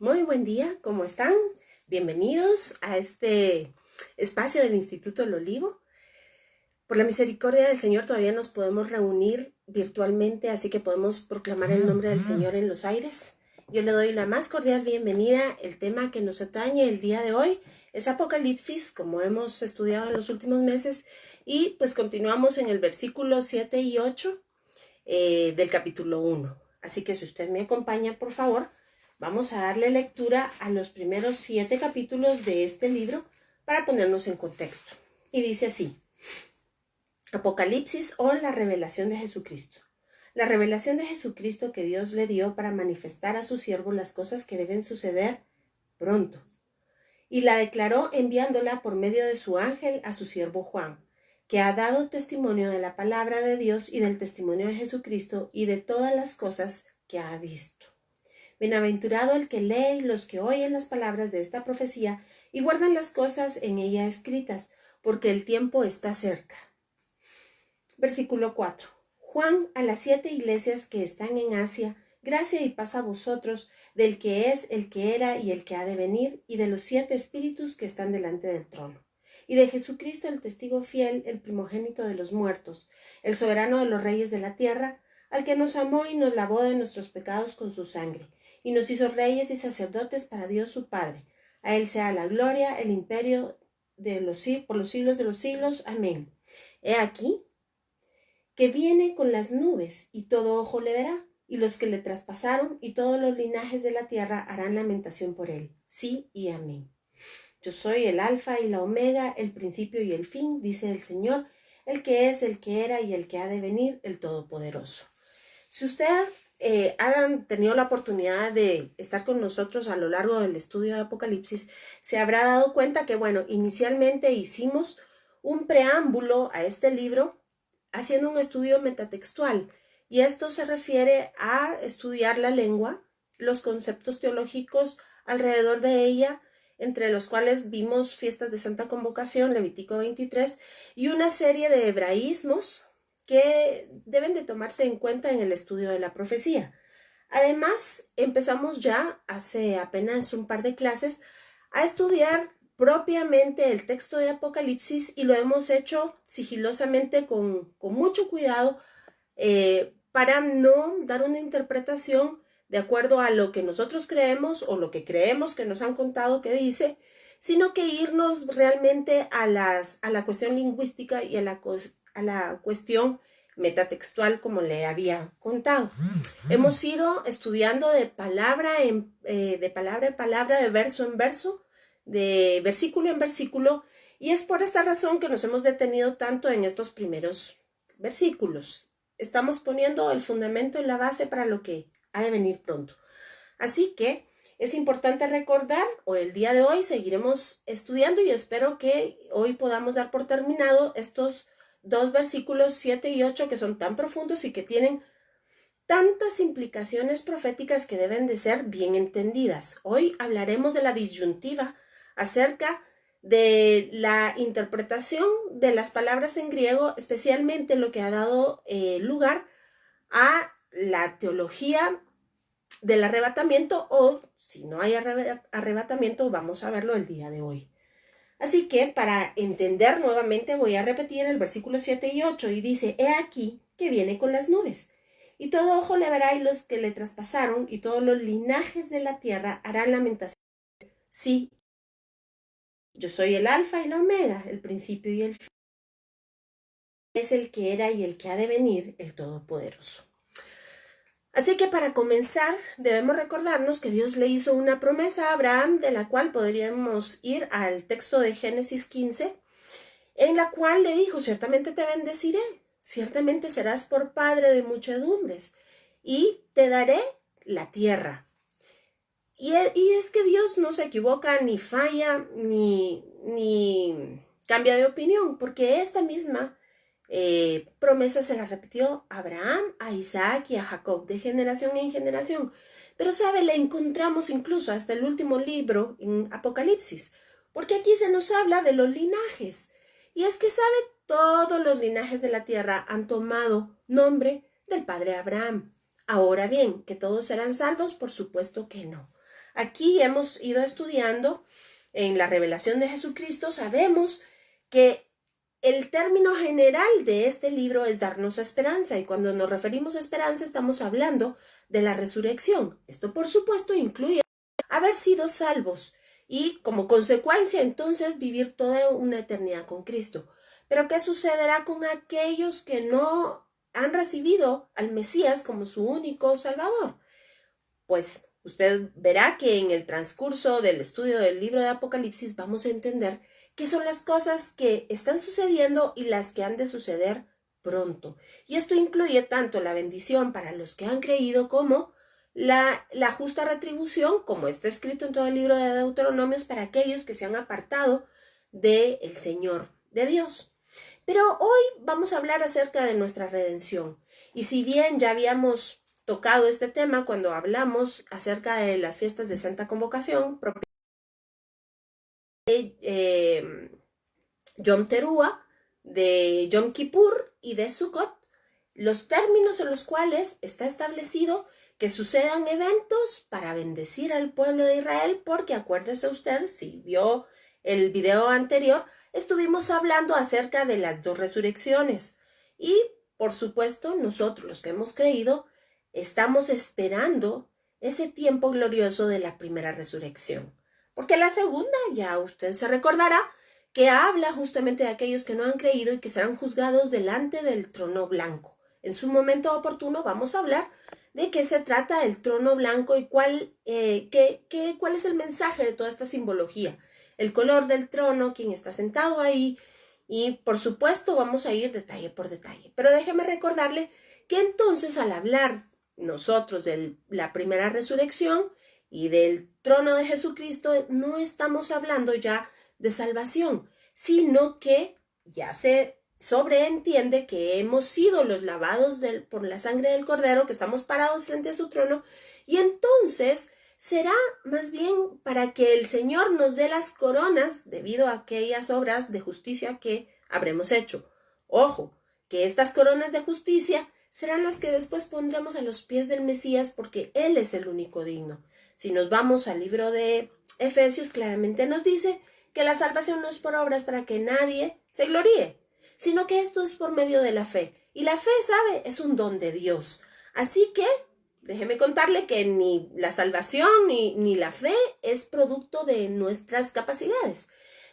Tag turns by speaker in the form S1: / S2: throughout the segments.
S1: Muy buen día, ¿cómo están? Bienvenidos a este espacio del Instituto El Olivo. Por la misericordia del Señor todavía nos podemos reunir virtualmente, así que podemos proclamar el nombre del Señor en los aires. Yo le doy la más cordial bienvenida. El tema que nos atañe el día de hoy es Apocalipsis, como hemos estudiado en los últimos meses, y pues continuamos en el versículo 7 y 8 del capítulo 1. Así que si usted me acompaña, por favor, vamos a darle lectura a los primeros 7 capítulos de este libro para ponernos en contexto. Y dice así: Apocalipsis o la revelación de Jesucristo. La revelación de Jesucristo que Dios le dio para manifestar a su siervo las cosas que deben suceder pronto. Y la declaró enviándola por medio de su ángel a su siervo Juan, que ha dado testimonio de la palabra de Dios y del testimonio de Jesucristo y de todas las cosas que ha visto. Bienaventurado el que lee y los que oyen las palabras de esta profecía y guardan las cosas en ella escritas, porque el tiempo está cerca. Versículo 4. Juan, a las 7 iglesias que están en Asia, gracia y paz a vosotros, del que es, el que era y el que ha de venir, y de los 7 espíritus que están delante del trono, y de Jesucristo el testigo fiel, el primogénito de los muertos, el soberano de los reyes de la tierra, al que nos amó y nos lavó de nuestros pecados con su sangre, y nos hizo reyes y sacerdotes para Dios su Padre. A él sea la gloria, el imperio por los siglos de los siglos. Amén. He aquí que viene con las nubes, y todo ojo le verá, y los que le traspasaron, y todos los linajes de la tierra harán lamentación por él. Sí y amén. Yo soy el alfa y la omega, el principio y el fin, dice el Señor, el que es, el que era y el que ha de venir, el Todopoderoso. Si usted ha tenido la oportunidad de estar con nosotros a lo largo del estudio de Apocalipsis, se habrá dado cuenta que, inicialmente hicimos un preámbulo a este libro haciendo un estudio metatextual, y esto se refiere a estudiar la lengua, los conceptos teológicos alrededor de ella, entre los cuales vimos fiestas de Santa Convocación, Levítico 23, y una serie de hebraísmos que deben de tomarse en cuenta en el estudio de la profecía. Además, empezamos ya hace apenas un par de clases a estudiar propiamente el texto de Apocalipsis, y lo hemos hecho sigilosamente con mucho cuidado para no dar una interpretación de acuerdo a lo que nosotros creemos o lo que creemos que nos han contado que dice, sino que irnos realmente a la cuestión lingüística y a la cuestión metatextual, como le había contado. Hemos ido estudiando de palabra en palabra, de verso en verso, de versículo en versículo, y es por esta razón que nos hemos detenido tanto en estos primeros versículos. Estamos poniendo el fundamento y la base para lo que ha de venir pronto. Así que es importante recordar, o el día de hoy seguiremos estudiando, y espero que hoy podamos dar por terminado estos 2 versículos 7 y 8 que son tan profundos y que tienen tantas implicaciones proféticas que deben de ser bien entendidas. Hoy hablaremos de la disyuntiva acerca de la interpretación de las palabras en griego, especialmente lo que ha dado lugar a la teología del arrebatamiento, o si no hay arrebatamiento, vamos a verlo el día de hoy. Así que para entender nuevamente voy a repetir el versículo 7 y 8, y dice: he aquí que viene con las nubes, y todo ojo le verá, y los que le traspasaron, y todos los linajes de la tierra harán lamentación. Sí, yo soy el alfa y la omega, el principio y el fin. Es el que era y el que ha de venir, el Todopoderoso. Así que para comenzar debemos recordarnos que Dios le hizo una promesa a Abraham, de la cual podríamos ir al texto de Génesis 15, en la cual le dijo: ciertamente te bendeciré, ciertamente serás por padre de muchedumbres, y te daré la tierra. Y es que Dios no se equivoca, ni falla, ni cambia de opinión, porque esta misma promesa se la repitió a Abraham, a Isaac y a Jacob, de generación en generación. Pero, ¿sabe? La encontramos incluso hasta el último libro, en Apocalipsis, porque aquí se nos habla de los linajes. Y es que, ¿sabe? Todos los linajes de la tierra han tomado nombre del padre Abraham. Ahora bien, ¿que todos serán salvos? Por supuesto que no. Aquí hemos ido estudiando en la revelación de Jesucristo, sabemos que el término general de este libro es darnos esperanza, y cuando nos referimos a esperanza estamos hablando de la resurrección. Esto, por supuesto, incluye haber sido salvos y, como consecuencia, entonces vivir toda una eternidad con Cristo. Pero ¿qué sucederá con aquellos que no han recibido al Mesías como su único Salvador? Pues usted verá que en el transcurso del estudio del libro de Apocalipsis vamos a entender qué son las cosas que están sucediendo y las que han de suceder pronto. Y esto incluye tanto la bendición para los que han creído como la justa retribución, como está escrito en todo el libro de Deuteronomios, para aquellos que se han apartado del Señor, de Dios. Pero hoy vamos a hablar acerca de nuestra redención. Y si bien ya habíamos tocado este tema cuando hablamos acerca de las fiestas de Santa Convocación, de Yom Teruah, de Yom Kippur y de Sukkot, los términos en los cuales está establecido que sucedan eventos para bendecir al pueblo de Israel, porque acuérdese usted, si vio el video anterior, estuvimos hablando acerca de las dos resurrecciones y, por supuesto, nosotros los que hemos creído, estamos esperando ese tiempo glorioso de la primera resurrección. Porque la segunda, ya usted se recordará, que habla justamente de aquellos que no han creído y que serán juzgados delante del trono blanco. En su momento oportuno vamos a hablar de qué se trata el trono blanco y cuál es el mensaje de toda esta simbología. El color del trono, quién está sentado ahí, y por supuesto vamos a ir detalle por detalle. Pero déjeme recordarle que entonces al hablar nosotros de la primera resurrección y del trono de Jesucristo, no estamos hablando ya de salvación, sino que ya se sobreentiende que hemos sido los lavados por la sangre del Cordero, que estamos parados frente a su trono, y entonces será más bien para que el Señor nos dé las coronas debido a aquellas obras de justicia que habremos hecho. Ojo, que estas coronas de justicia serán las que después pondremos a los pies del Mesías, porque Él es el único digno. Si nos vamos al libro de Efesios, claramente nos dice que la salvación no es por obras para que nadie se gloríe, sino que esto es por medio de la fe. Y la fe, ¿sabe?, es un don de Dios. Así que déjeme contarle que ni la salvación ni la fe es producto de nuestras capacidades.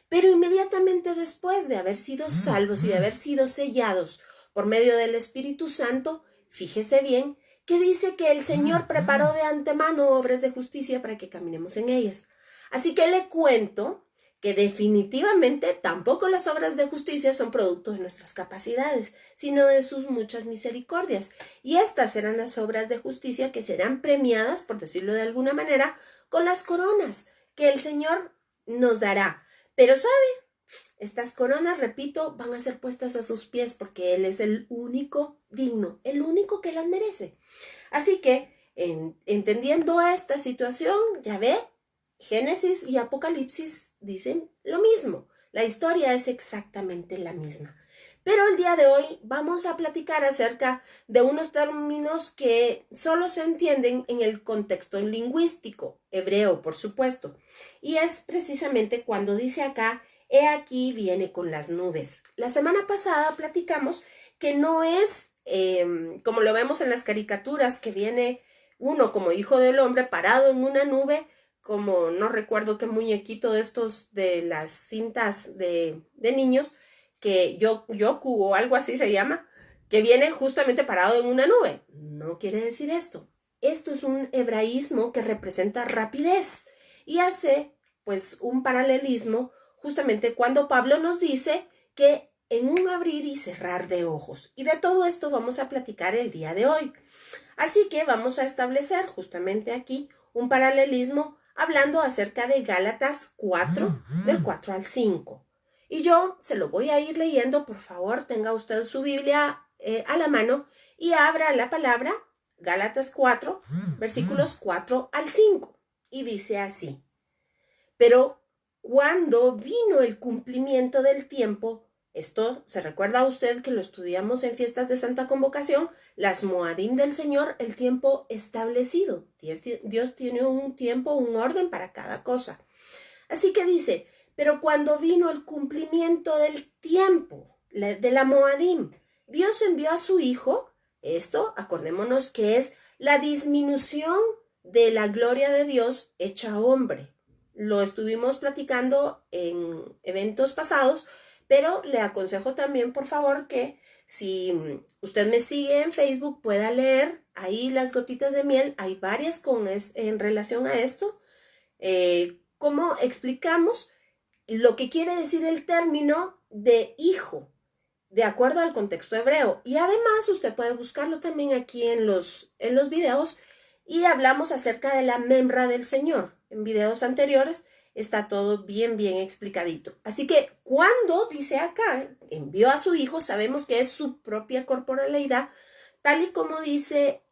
S1: Pero inmediatamente después de haber sido salvos y de haber sido sellados por medio del Espíritu Santo, fíjese bien que dice que el Señor preparó de antemano obras de justicia para que caminemos en ellas. Así que le cuento que definitivamente tampoco las obras de justicia son producto de nuestras capacidades, sino de sus muchas misericordias. Y estas serán las obras de justicia que serán premiadas, por decirlo de alguna manera, con las coronas que el Señor nos dará. Pero ¿sabe? Estas coronas, repito, van a ser puestas a sus pies porque Él es el único digno, el único que las merece. Así que, entendiendo esta situación, ya ve, Génesis y Apocalipsis dicen lo mismo. La historia es exactamente la misma. Pero el día de hoy vamos a platicar acerca de unos términos que solo se entienden en el contexto lingüístico, hebreo, por supuesto. Y es precisamente cuando dice acá, he aquí viene con las nubes. La semana pasada platicamos que no es como lo vemos en las caricaturas, que viene uno como hijo del hombre parado en una nube, como no recuerdo qué muñequito de estos de las cintas de niños, que Yoku o algo así se llama, que viene justamente parado en una nube. No quiere decir esto. Esto es un hebraísmo que representa rapidez y hace pues un paralelismo justamente cuando Pablo nos dice que en un abrir y cerrar de ojos. Y de todo esto vamos a platicar el día de hoy. Así que vamos a establecer justamente aquí un paralelismo hablando acerca de Gálatas 4, del 4 al 5. Y yo se lo voy a ir leyendo, por favor, tenga usted su Biblia a la mano y abra la palabra Gálatas 4, versículos 4 al 5. Y dice así: pero cuando vino el cumplimiento del tiempo, Esto se recuerda a usted que lo estudiamos en fiestas de Santa Convocación, las Moadim del Señor, el tiempo establecido. Dios tiene un tiempo, un orden para cada cosa. Así que dice, pero cuando vino el cumplimiento del tiempo, de la Moadim, Dios envió a su Hijo. Esto, acordémonos que es la disminución de la gloria de Dios hecha hombre. Lo estuvimos platicando en eventos pasados, pero le aconsejo también, por favor, que si usted me sigue en Facebook, pueda leer ahí las gotitas de miel. Hay varias en relación a esto. Cómo explicamos lo que quiere decir el término de hijo, de acuerdo al contexto hebreo. Y además usted puede buscarlo también aquí en los videos, y hablamos acerca de la membra del Señor. En videos anteriores está todo bien explicadito. Así que cuando dice acá, envió a su Hijo, sabemos que es su propia corporalidad, tal y como dice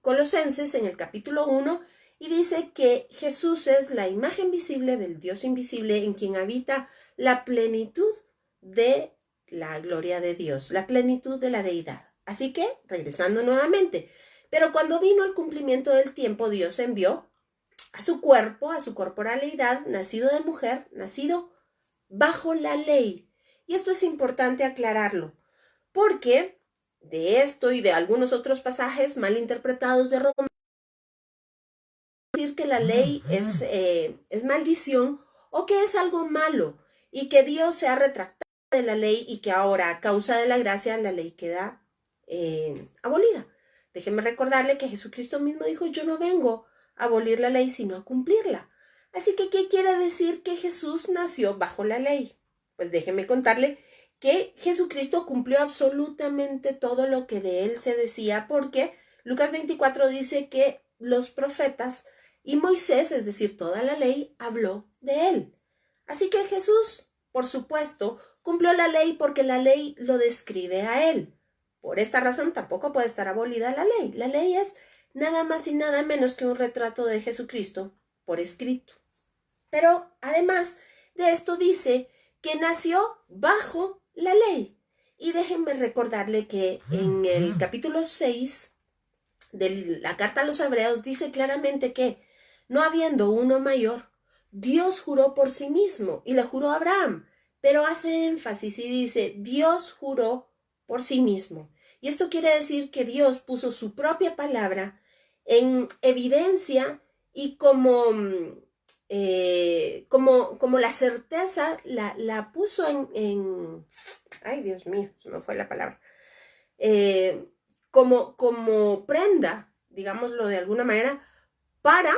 S1: Colosenses en el capítulo 1, y dice que Jesús es la imagen visible del Dios invisible, en quien habita la plenitud de la gloria de Dios, la plenitud de la deidad. Así que, regresando nuevamente, pero cuando vino el cumplimiento del tiempo, Dios envió a su cuerpo, a su corporalidad, nacido de mujer, nacido bajo la ley. Y esto es importante aclararlo, porque de esto y de algunos otros pasajes mal interpretados de Romanos, decir que la ley es maldición o que es algo malo y que Dios se ha retractado de la ley y que ahora, a causa de la gracia, la ley queda abolida. Déjeme recordarle que Jesucristo mismo dijo, yo no vengo a abolir la ley, sino a cumplirla. Así que, ¿qué quiere decir que Jesús nació bajo la ley? Pues déjeme contarle que Jesucristo cumplió absolutamente todo lo que de él se decía, porque Lucas 24 dice que los profetas y Moisés, es decir, toda la ley, habló de él. Así que Jesús, por supuesto, cumplió la ley porque la ley lo describe a él. Por esta razón tampoco puede estar abolida la ley. La ley es nada más y nada menos que un retrato de Jesucristo por escrito. Pero además de esto dice que nació bajo la ley. Y déjenme recordarle que en el capítulo 6 de la carta a los Hebreos dice claramente que, no habiendo uno mayor, Dios juró por sí mismo y le juró a Abraham, pero hace énfasis y dice, Dios juró por sí mismo. Y esto quiere decir que Dios puso su propia palabra en evidencia y como la certeza la puso ay Dios mío, se me fue la palabra, como prenda, digámoslo de alguna manera, para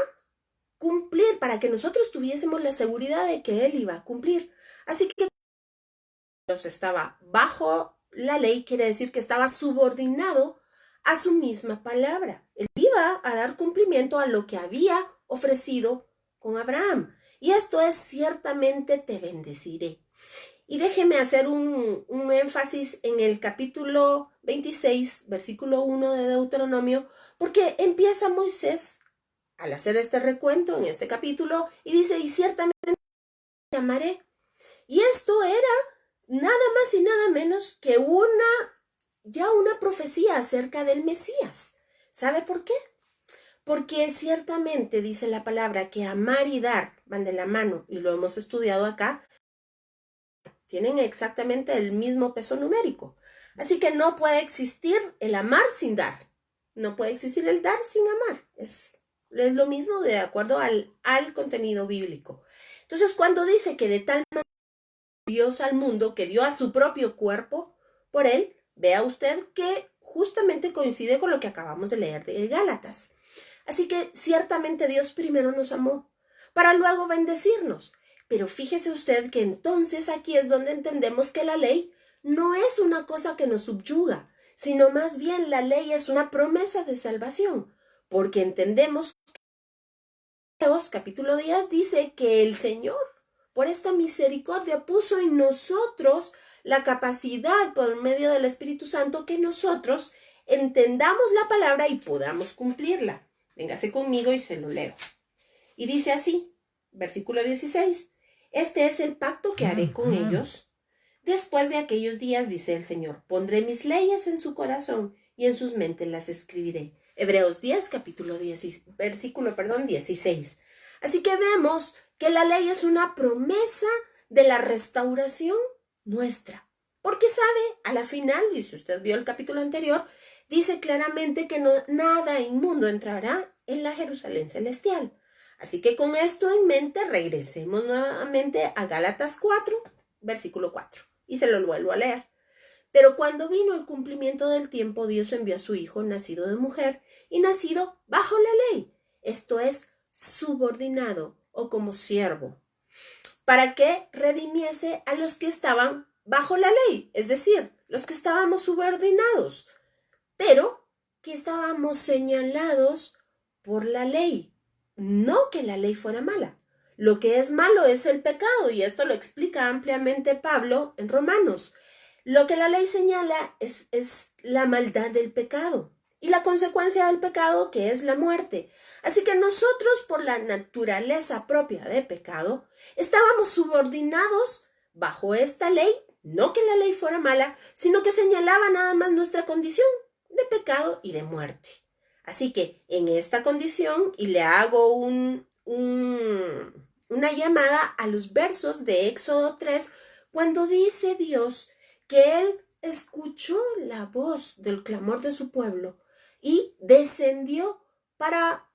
S1: cumplir, para que nosotros tuviésemos la seguridad de que Él iba a cumplir. Así que Dios estaba bajo la ley, quiere decir que estaba subordinado a su misma palabra. Él iba a dar cumplimiento a lo que había ofrecido con Abraham. Y esto es ciertamente te bendeciré. Y déjeme hacer un énfasis en el capítulo 26, versículo 1 de Deuteronomio, porque empieza Moisés al hacer este recuento en este capítulo y dice, y ciertamente te amaré. Y esto era nada más y nada menos que una profecía acerca del Mesías. ¿Sabe por qué? Porque ciertamente dice la palabra que amar y dar van de la mano, y lo hemos estudiado acá, tienen exactamente el mismo peso numérico. Así que no puede existir el amar sin dar. No puede existir el dar sin amar. Es lo mismo de acuerdo al contenido bíblico. Entonces, cuando dice que de tal manera Dios al mundo, que dio a su propio cuerpo por él, vea usted que justamente coincide con lo que acabamos de leer de Gálatas. Así que ciertamente Dios primero nos amó, para luego bendecirnos. Pero fíjese usted que entonces aquí es donde entendemos que la ley no es una cosa que nos subyuga, sino más bien la ley es una promesa de salvación, porque entendemos que capítulo 10 dice que el Señor, por esta misericordia, puso en nosotros la capacidad por medio del Espíritu Santo que nosotros entendamos la palabra y podamos cumplirla. Véngase conmigo y se lo leo. Y dice así, versículo 16, este es el pacto que haré con ellos Después de aquellos días, dice el Señor, pondré mis leyes en su corazón y en sus mentes las escribiré. Hebreos 10, versículo 16. Así que vemos que la ley es una promesa de la restauración nuestra. Porque sabe, a la final, y si usted vio el capítulo anterior, dice claramente que nada inmundo entrará en la Jerusalén celestial. Así que con esto en mente, regresemos nuevamente a Gálatas 4, versículo 4. Y se lo vuelvo a leer. Pero cuando vino el cumplimiento del tiempo, Dios envió a su Hijo, nacido de mujer y nacido bajo la ley. Esto es, subordinado o como siervo, para que redimiese a los que estaban bajo la ley, es decir, los que estábamos subordinados, pero que estábamos señalados por la ley. No que la ley fuera mala. Lo que es malo es el pecado, y esto lo explica ampliamente Pablo en Romanos. Lo que la ley señala es la maldad del pecado y la consecuencia del pecado, que es la muerte. Así que nosotros, por la naturaleza propia de pecado, estábamos subordinados bajo esta ley, no que la ley fuera mala, sino que señalaba nada más nuestra condición de pecado y de muerte. Así que en esta condición, y le hago una llamada a los versos de Éxodo 3, cuando dice Dios que Él escuchó la voz del clamor de su pueblo y descendió para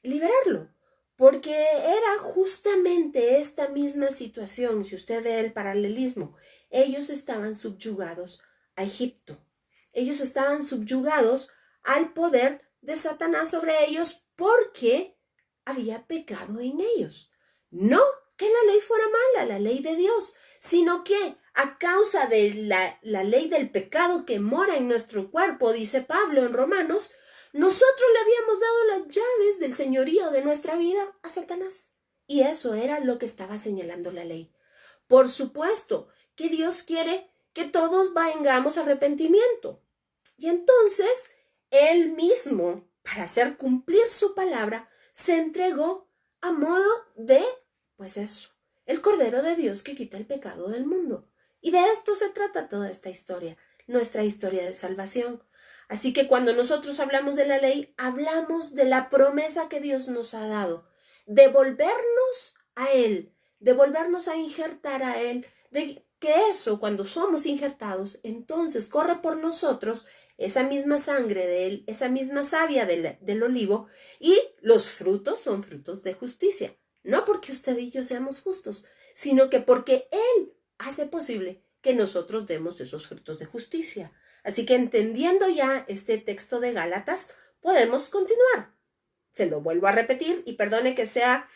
S1: liberarlo, porque era justamente esta misma situación. Si usted ve el paralelismo, ellos estaban subyugados a Egipto, ellos estaban subyugados al poder de Satanás sobre ellos porque había pecado en ellos. No que la ley fuera mala, la ley de Dios, sino que a causa de la ley del pecado que mora en nuestro cuerpo, dice Pablo en Romanos, nosotros le habíamos dado las llaves del señorío de nuestra vida a Satanás. Y eso era lo que estaba señalando la ley. Por supuesto que Dios quiere que todos vengamos a arrepentimiento. Y entonces, Él mismo, para hacer cumplir su palabra, se entregó a modo de, pues eso, el Cordero de Dios que quita el pecado del mundo. Y de esto se trata toda esta historia, nuestra historia de salvación. Así que cuando nosotros hablamos de la ley, hablamos de la promesa que Dios nos ha dado, de volvernos a Él, de volvernos a injertar a Él, de que eso, cuando somos injertados, entonces corre por nosotros esa misma sangre de Él, esa misma savia del olivo, y los frutos son frutos de justicia. No porque usted y yo seamos justos, sino que porque Él hace posible que nosotros demos esos frutos de justicia. Así que entendiendo ya este texto de Gálatas, podemos continuar. Se lo vuelvo a repetir y perdone que sea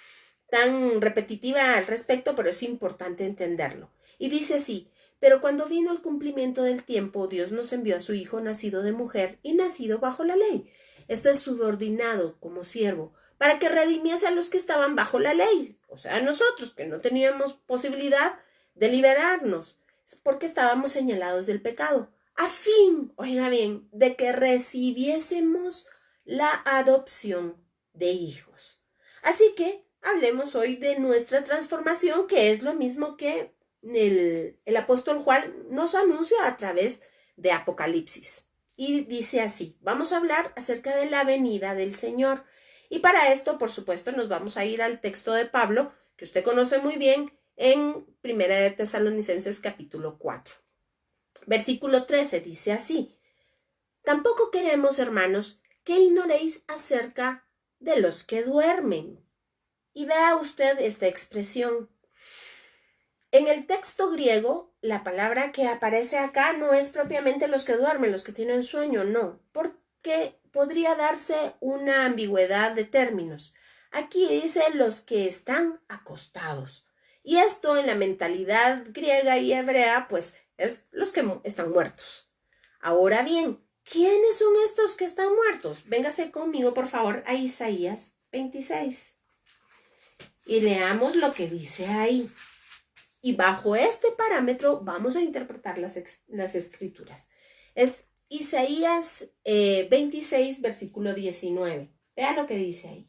S1: tan repetitiva al respecto, pero es importante entenderlo. Y dice así: pero cuando vino el cumplimiento del tiempo, Dios nos envió a su Hijo nacido de mujer y nacido bajo la ley. Esto es, subordinado como siervo, para que redimiese a los que estaban bajo la ley, o sea, nosotros que no teníamos posibilidad de liberarnos, porque estábamos señalados del pecado, a fin, oiga bien, de que recibiésemos la adopción de hijos. Así que hablemos hoy de nuestra transformación, que es lo mismo que el apóstol Juan nos anuncia a través de Apocalipsis. Y dice así: vamos a hablar acerca de la venida del Señor. Y para esto, por supuesto, nos vamos a ir al texto de Pablo, que usted conoce muy bien, en 1 de Tesalonicenses capítulo 4. Versículo 13 dice así: tampoco queremos, hermanos, que ignoréis acerca de los que duermen. Y vea usted esta expresión. En el texto griego, la palabra que aparece acá no es propiamente los que duermen, los que tienen sueño, no, porque podría darse una ambigüedad de términos. Aquí dice los que están acostados. Y esto en la mentalidad griega y hebrea, pues es los que están muertos. Ahora bien, ¿quiénes son estos que están muertos? Véngase conmigo, por favor, a Isaías 26. Y leamos lo que dice ahí. Y bajo este parámetro vamos a interpretar las escrituras. Es Isaías 26, versículo 19. Vea lo que dice ahí.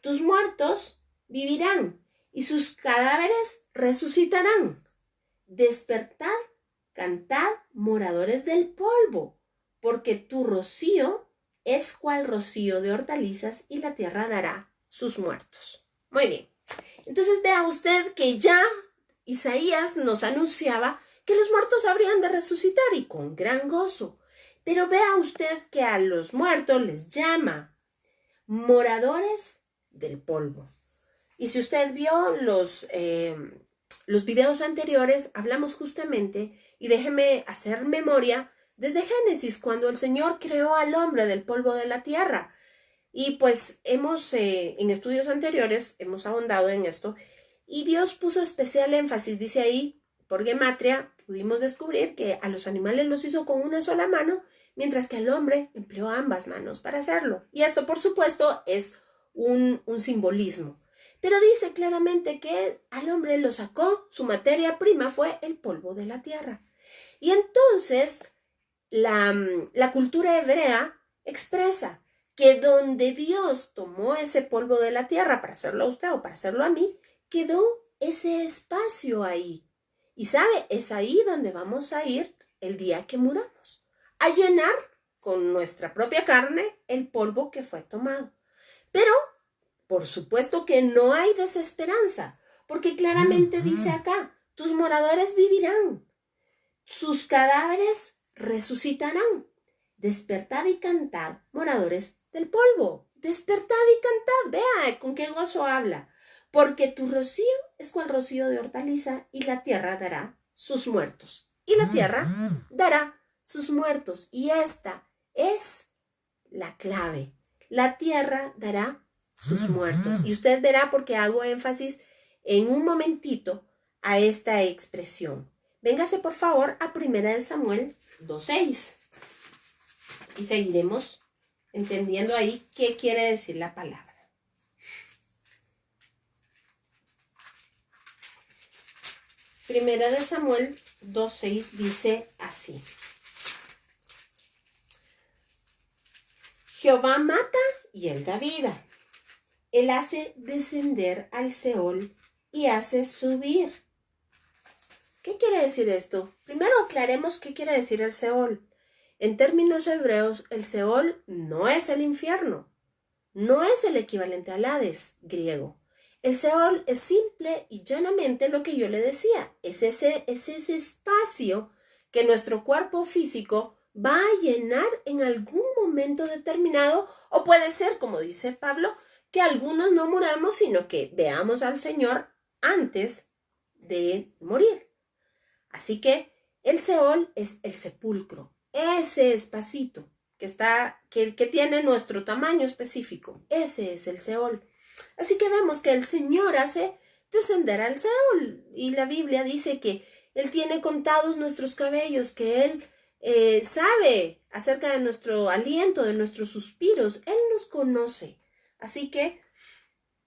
S1: Tus muertos vivirán y sus cadáveres resucitarán. despertad, cantad, moradores del polvo, porque tu rocío es cual rocío de hortalizas y la tierra dará sus muertos. Muy bien. Entonces vea usted que ya Isaías nos anunciaba que los muertos habrían de resucitar y con gran gozo. Pero vea usted que a los muertos les llama moradores del polvo. Y si usted vio los videos anteriores, hablamos justamente, y déjeme hacer memoria, desde Génesis, cuando el Señor creó al hombre del polvo de la tierra. Y pues en estudios anteriores, hemos ahondado en esto, y Dios puso especial énfasis, dice ahí, por gematria, pudimos descubrir que a los animales los hizo con una sola mano, mientras que al hombre empleó ambas manos para hacerlo. Y esto, por supuesto, es un simbolismo. Pero dice claramente que al hombre lo sacó, su materia prima fue el polvo de la tierra. Y entonces la cultura hebrea expresa que donde Dios tomó ese polvo de la tierra para hacerlo a usted o para hacerlo a mí, quedó ese espacio ahí. Y sabe, es ahí donde vamos a ir el día que muramos, a llenar con nuestra propia carne el polvo que fue tomado. Pero, por supuesto que no hay desesperanza, porque claramente dice acá, tus moradores vivirán, sus cadáveres resucitarán. Despertad y cantad, moradores del polvo. Despertad y cantad. Vea con qué gozo habla. Porque tu rocío es cual rocío de hortaliza y la tierra dará sus muertos. Y la tierra dará sus muertos. Y esta es la clave. La tierra dará sus muertos. Y usted verá por qué hago énfasis en un momentito a esta expresión. Véngase por favor a 1 Samuel 2:6 y seguiremos entendiendo ahí qué quiere decir la palabra. 1 Samuel 2:6 dice así: Jehová mata y él da vida. Él hace descender al Seol y hace subir. ¿Qué quiere decir esto? Primero aclaremos qué quiere decir el Seol. En términos hebreos, el Seol no es el infierno, no es el equivalente al Hades griego. El Seol es simple y llanamente lo que yo le decía, es ese espacio que nuestro cuerpo físico va a llenar en algún momento determinado, o puede ser, como dice Pablo, que algunos no muramos, sino que veamos al Señor antes de morir. Así que el Seol es el sepulcro, ese espacito que tiene nuestro tamaño específico. Ese es el Seol. Así que vemos que el Señor hace descender al Seol. Y la Biblia dice que Él tiene contados nuestros cabellos, que Él sabe acerca de nuestro aliento, de nuestros suspiros. Él nos conoce. Así que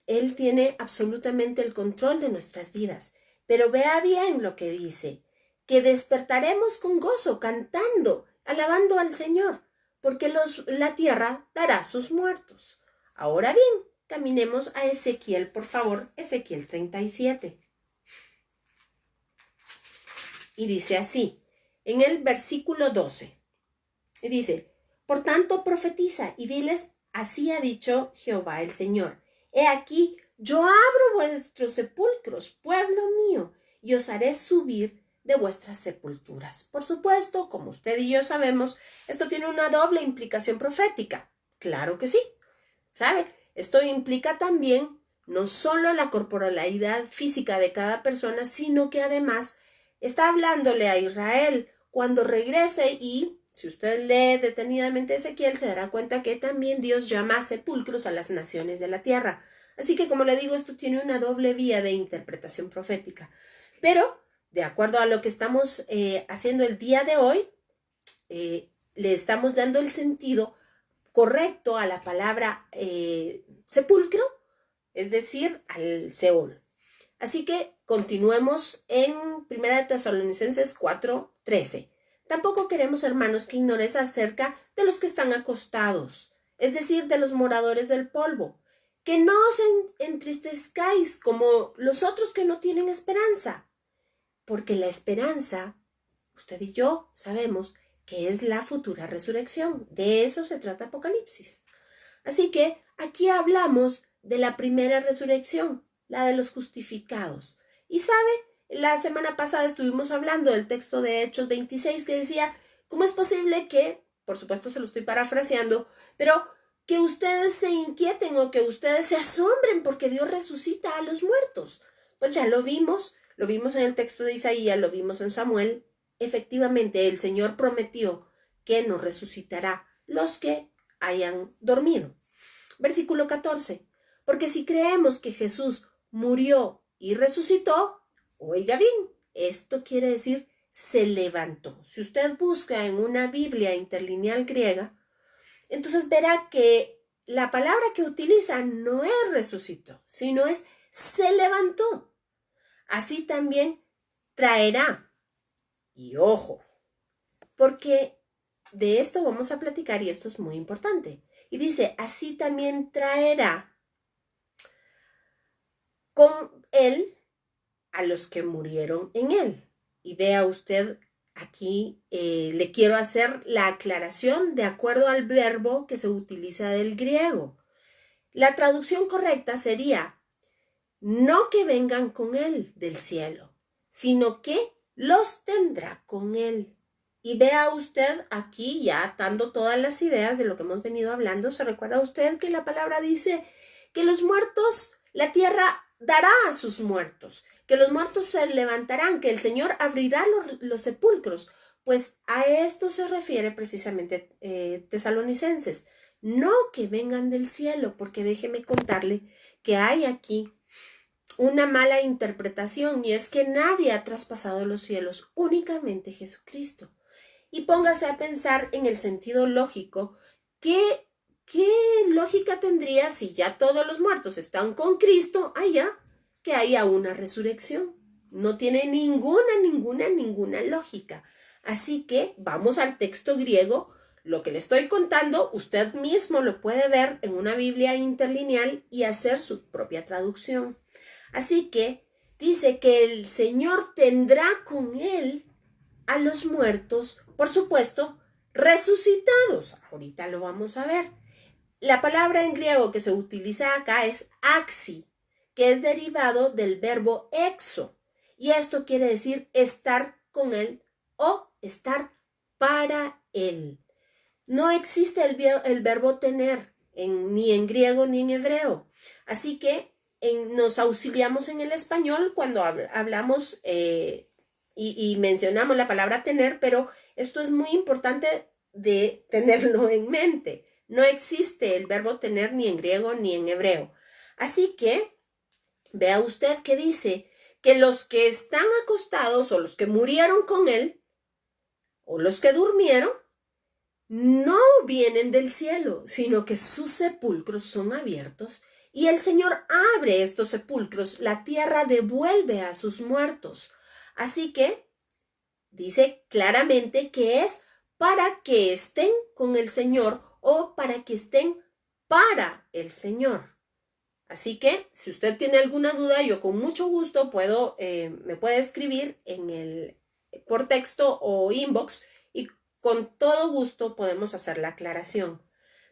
S1: Él tiene absolutamente el control de nuestras vidas. Pero vea bien lo que dice, que despertaremos con gozo, cantando, alabando al Señor, porque la tierra dará sus muertos. Ahora bien, caminemos a Ezequiel, por favor, Ezequiel 37. Y dice así, en el versículo 12, y dice, por tanto profetiza y diles, así ha dicho Jehová el Señor, he aquí, yo abro vuestros sepulcros, pueblo mío, y os haré subir de vuestras sepulturas. Por supuesto, como usted y yo sabemos, esto tiene una doble implicación profética. Claro que sí. ¿Sabe? Esto implica también no solo la corporalidad física de cada persona, sino que además está hablándole a Israel cuando regrese, y si usted lee detenidamente Ezequiel, se dará cuenta que también Dios llama sepulcros a las naciones de la tierra. Así que, como le digo, esto tiene una doble vía de interpretación profética. Pero, de acuerdo a lo que estamos haciendo el día de hoy, le estamos dando el sentido correcto a la palabra sepulcro, es decir, al Seol. Así que continuemos en 1 Tesalonicenses 4:13. Tampoco queremos, hermanos, que ignores acerca de los que están acostados, es decir, de los moradores del polvo, que no os entristezcáis como los otros que no tienen esperanza. porque la esperanza, usted y yo sabemos que es la futura resurrección. De eso se trata Apocalipsis. Así que aquí hablamos de la primera resurrección, la de los justificados. Y sabe, la semana pasada estuvimos hablando del texto de Hechos 26 que decía, ¿cómo es posible que, por supuesto se lo estoy parafraseando, pero que ustedes se inquieten o que ustedes se asombren porque Dios resucita a los muertos? Pues ya lo vimos en el texto de Isaías, lo vimos en Samuel. Efectivamente, el Señor prometió que nos resucitará los que hayan dormido. Versículo 14. Porque si creemos que Jesús murió y resucitó, oiga bien, esto quiere decir se levantó. Si usted busca en una Biblia interlineal griega, entonces verá que la palabra que utiliza no es resucitó, sino es se levantó. Así también traerá. Y ojo, porque de esto vamos a platicar y esto es muy importante. Y dice, así también traerá con él a los que murieron en él. Y vea usted, aquí le quiero hacer la aclaración de acuerdo al verbo que se utiliza del griego. La traducción correcta sería, no que vengan con él del cielo, sino que los tendrá con él. Y vea usted aquí ya atando todas las ideas de lo que hemos venido hablando. ¿Se recuerda usted que la palabra dice que los muertos, la tierra dará a sus muertos, que los muertos se levantarán, que el Señor abrirá los sepulcros? Pues a esto se refiere precisamente Tesalonicenses. No que vengan del cielo, porque déjeme contarle que hay aquí una mala interpretación y es que nadie ha traspasado los cielos, únicamente Jesucristo. Y póngase a pensar en el sentido lógico, ¿qué lógica tendría si ya todos los muertos están con Cristo allá, que haya una resurrección? No tiene ninguna lógica. Así que vamos al texto griego. Lo que le estoy contando, usted mismo lo puede ver en una Biblia interlineal y hacer su propia traducción. Así que dice que el Señor tendrá con él a los muertos, por supuesto, resucitados. Ahorita lo vamos a ver. La palabra en griego que se utiliza acá es axi, que es derivado del verbo exo. Y esto quiere decir estar con él o estar para él. No existe el verbo tener ni en griego ni en hebreo. Así que nos auxiliamos en el español cuando hablamos y mencionamos la palabra tener, pero esto es muy importante de tenerlo en mente. No existe el verbo tener ni en griego ni en hebreo. Así que vea usted que dice que los que están acostados o los que murieron con él o los que durmieron no vienen del cielo, sino que sus sepulcros son abiertos y el Señor abre estos sepulcros, la tierra devuelve a sus muertos. Así que dice claramente que es para que estén con el Señor o para que estén para el Señor. Así que si usted tiene alguna duda, yo con mucho gusto me puede escribir por texto o inbox y con todo gusto podemos hacer la aclaración.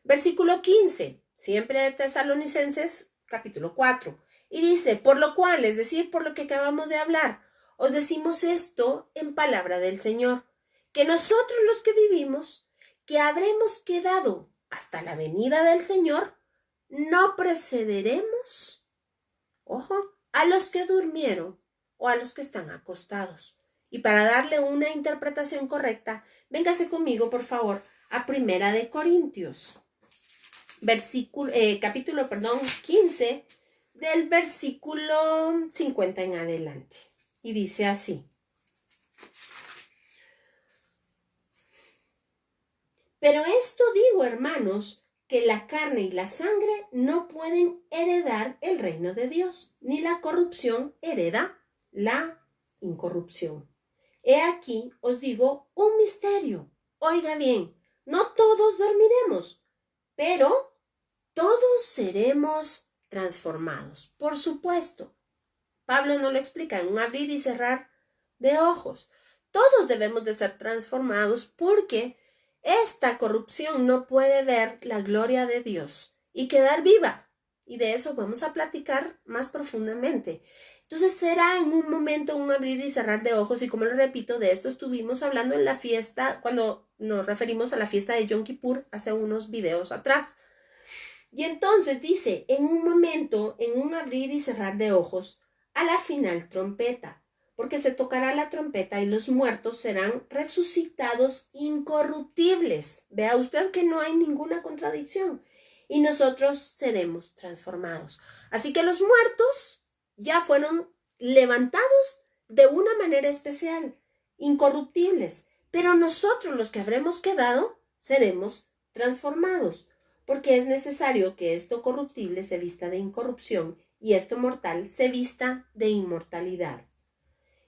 S1: Versículo 15, siempre de Tesalonicenses, capítulo 4. Y dice, por lo cual, es decir, por lo que acabamos de hablar, os decimos esto en palabra del Señor, que nosotros los que vivimos, que habremos quedado hasta la venida del Señor, no precederemos, ojo, a los que durmieron o a los que están acostados. Y para darle una interpretación correcta, véngase conmigo, por favor, a Primera de Corintios, capítulo 15, del versículo 50 en adelante. Y dice así. Pero esto digo, hermanos, que la carne y la sangre no pueden heredar el reino de Dios, ni la corrupción hereda la incorrupción. He aquí, os digo, un misterio. Oiga bien, no todos dormiremos, pero todos seremos transformados. Por supuesto, Pablo no lo explica en un abrir y cerrar de ojos. Todos debemos de ser transformados porque esta corrupción no puede ver la gloria de Dios y quedar viva. Y de eso vamos a platicar más profundamente. Entonces será en un momento un abrir y cerrar de ojos, y como lo repito, de esto estuvimos hablando en la fiesta, cuando nos referimos a la fiesta de Yom Kippur hace unos videos atrás. Y entonces dice, en un momento, en un abrir y cerrar de ojos, a la final trompeta, porque se tocará la trompeta y los muertos serán resucitados incorruptibles. Vea usted que no hay ninguna contradicción. Y nosotros seremos transformados. Así que los muertos ya fueron levantados de una manera especial, incorruptibles. Pero nosotros, los que habremos quedado, seremos transformados, porque es necesario que esto corruptible se vista de incorrupción y esto mortal se vista de inmortalidad.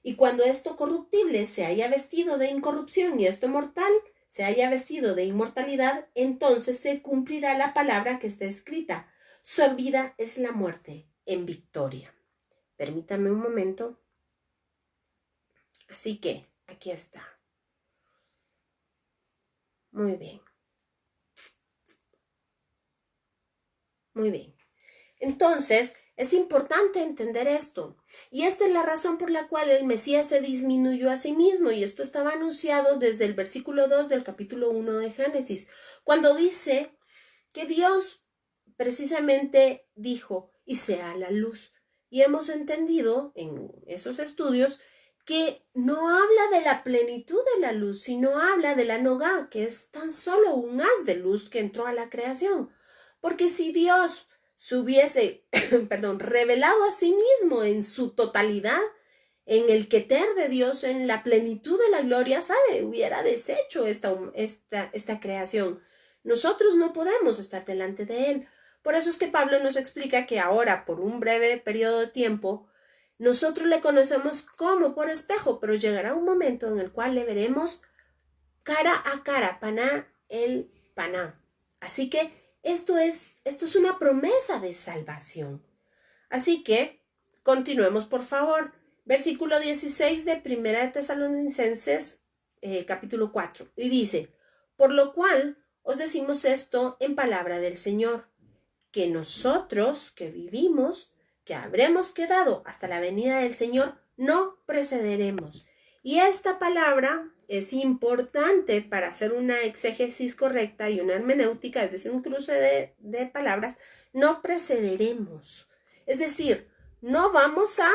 S1: Y cuando esto corruptible se haya vestido de incorrupción y esto mortal se haya vestido de inmortalidad, entonces se cumplirá la palabra que está escrita: sorbida es la muerte en victoria. Permítame un momento. Así que, aquí está. Muy bien. Muy bien. Entonces, es importante entender esto. Y esta es la razón por la cual el Mesías se disminuyó a sí mismo. Y esto estaba anunciado desde el versículo 2 del capítulo 1 de Génesis, cuando dice que Dios precisamente dijo, y sea la luz. Y hemos entendido en esos estudios que no habla de la plenitud de la luz, sino habla de la nogá, que es tan solo un haz de luz que entró a la creación. Porque si Dios se hubiese, revelado a sí mismo en su totalidad, en el Keter de Dios, en la plenitud de la gloria, ¿sabe? Hubiera deshecho esta creación. Nosotros no podemos estar delante de Él. Por eso es que Pablo nos explica que ahora, por un breve periodo de tiempo, nosotros le conocemos como por espejo, pero llegará un momento en el cual le veremos cara a cara, paná el paná. Así que esto es una promesa de salvación. Así que continuemos, por favor. Versículo 16 de Primera de Tesalonicenses, capítulo 4. Y dice, por lo cual os decimos esto en palabra del Señor, que nosotros que vivimos, que habremos quedado hasta la venida del Señor, no precederemos. Y esta palabra es importante para hacer una exégesis correcta y una hermenéutica, es decir, un cruce de palabras. No precederemos. Es decir, no vamos a,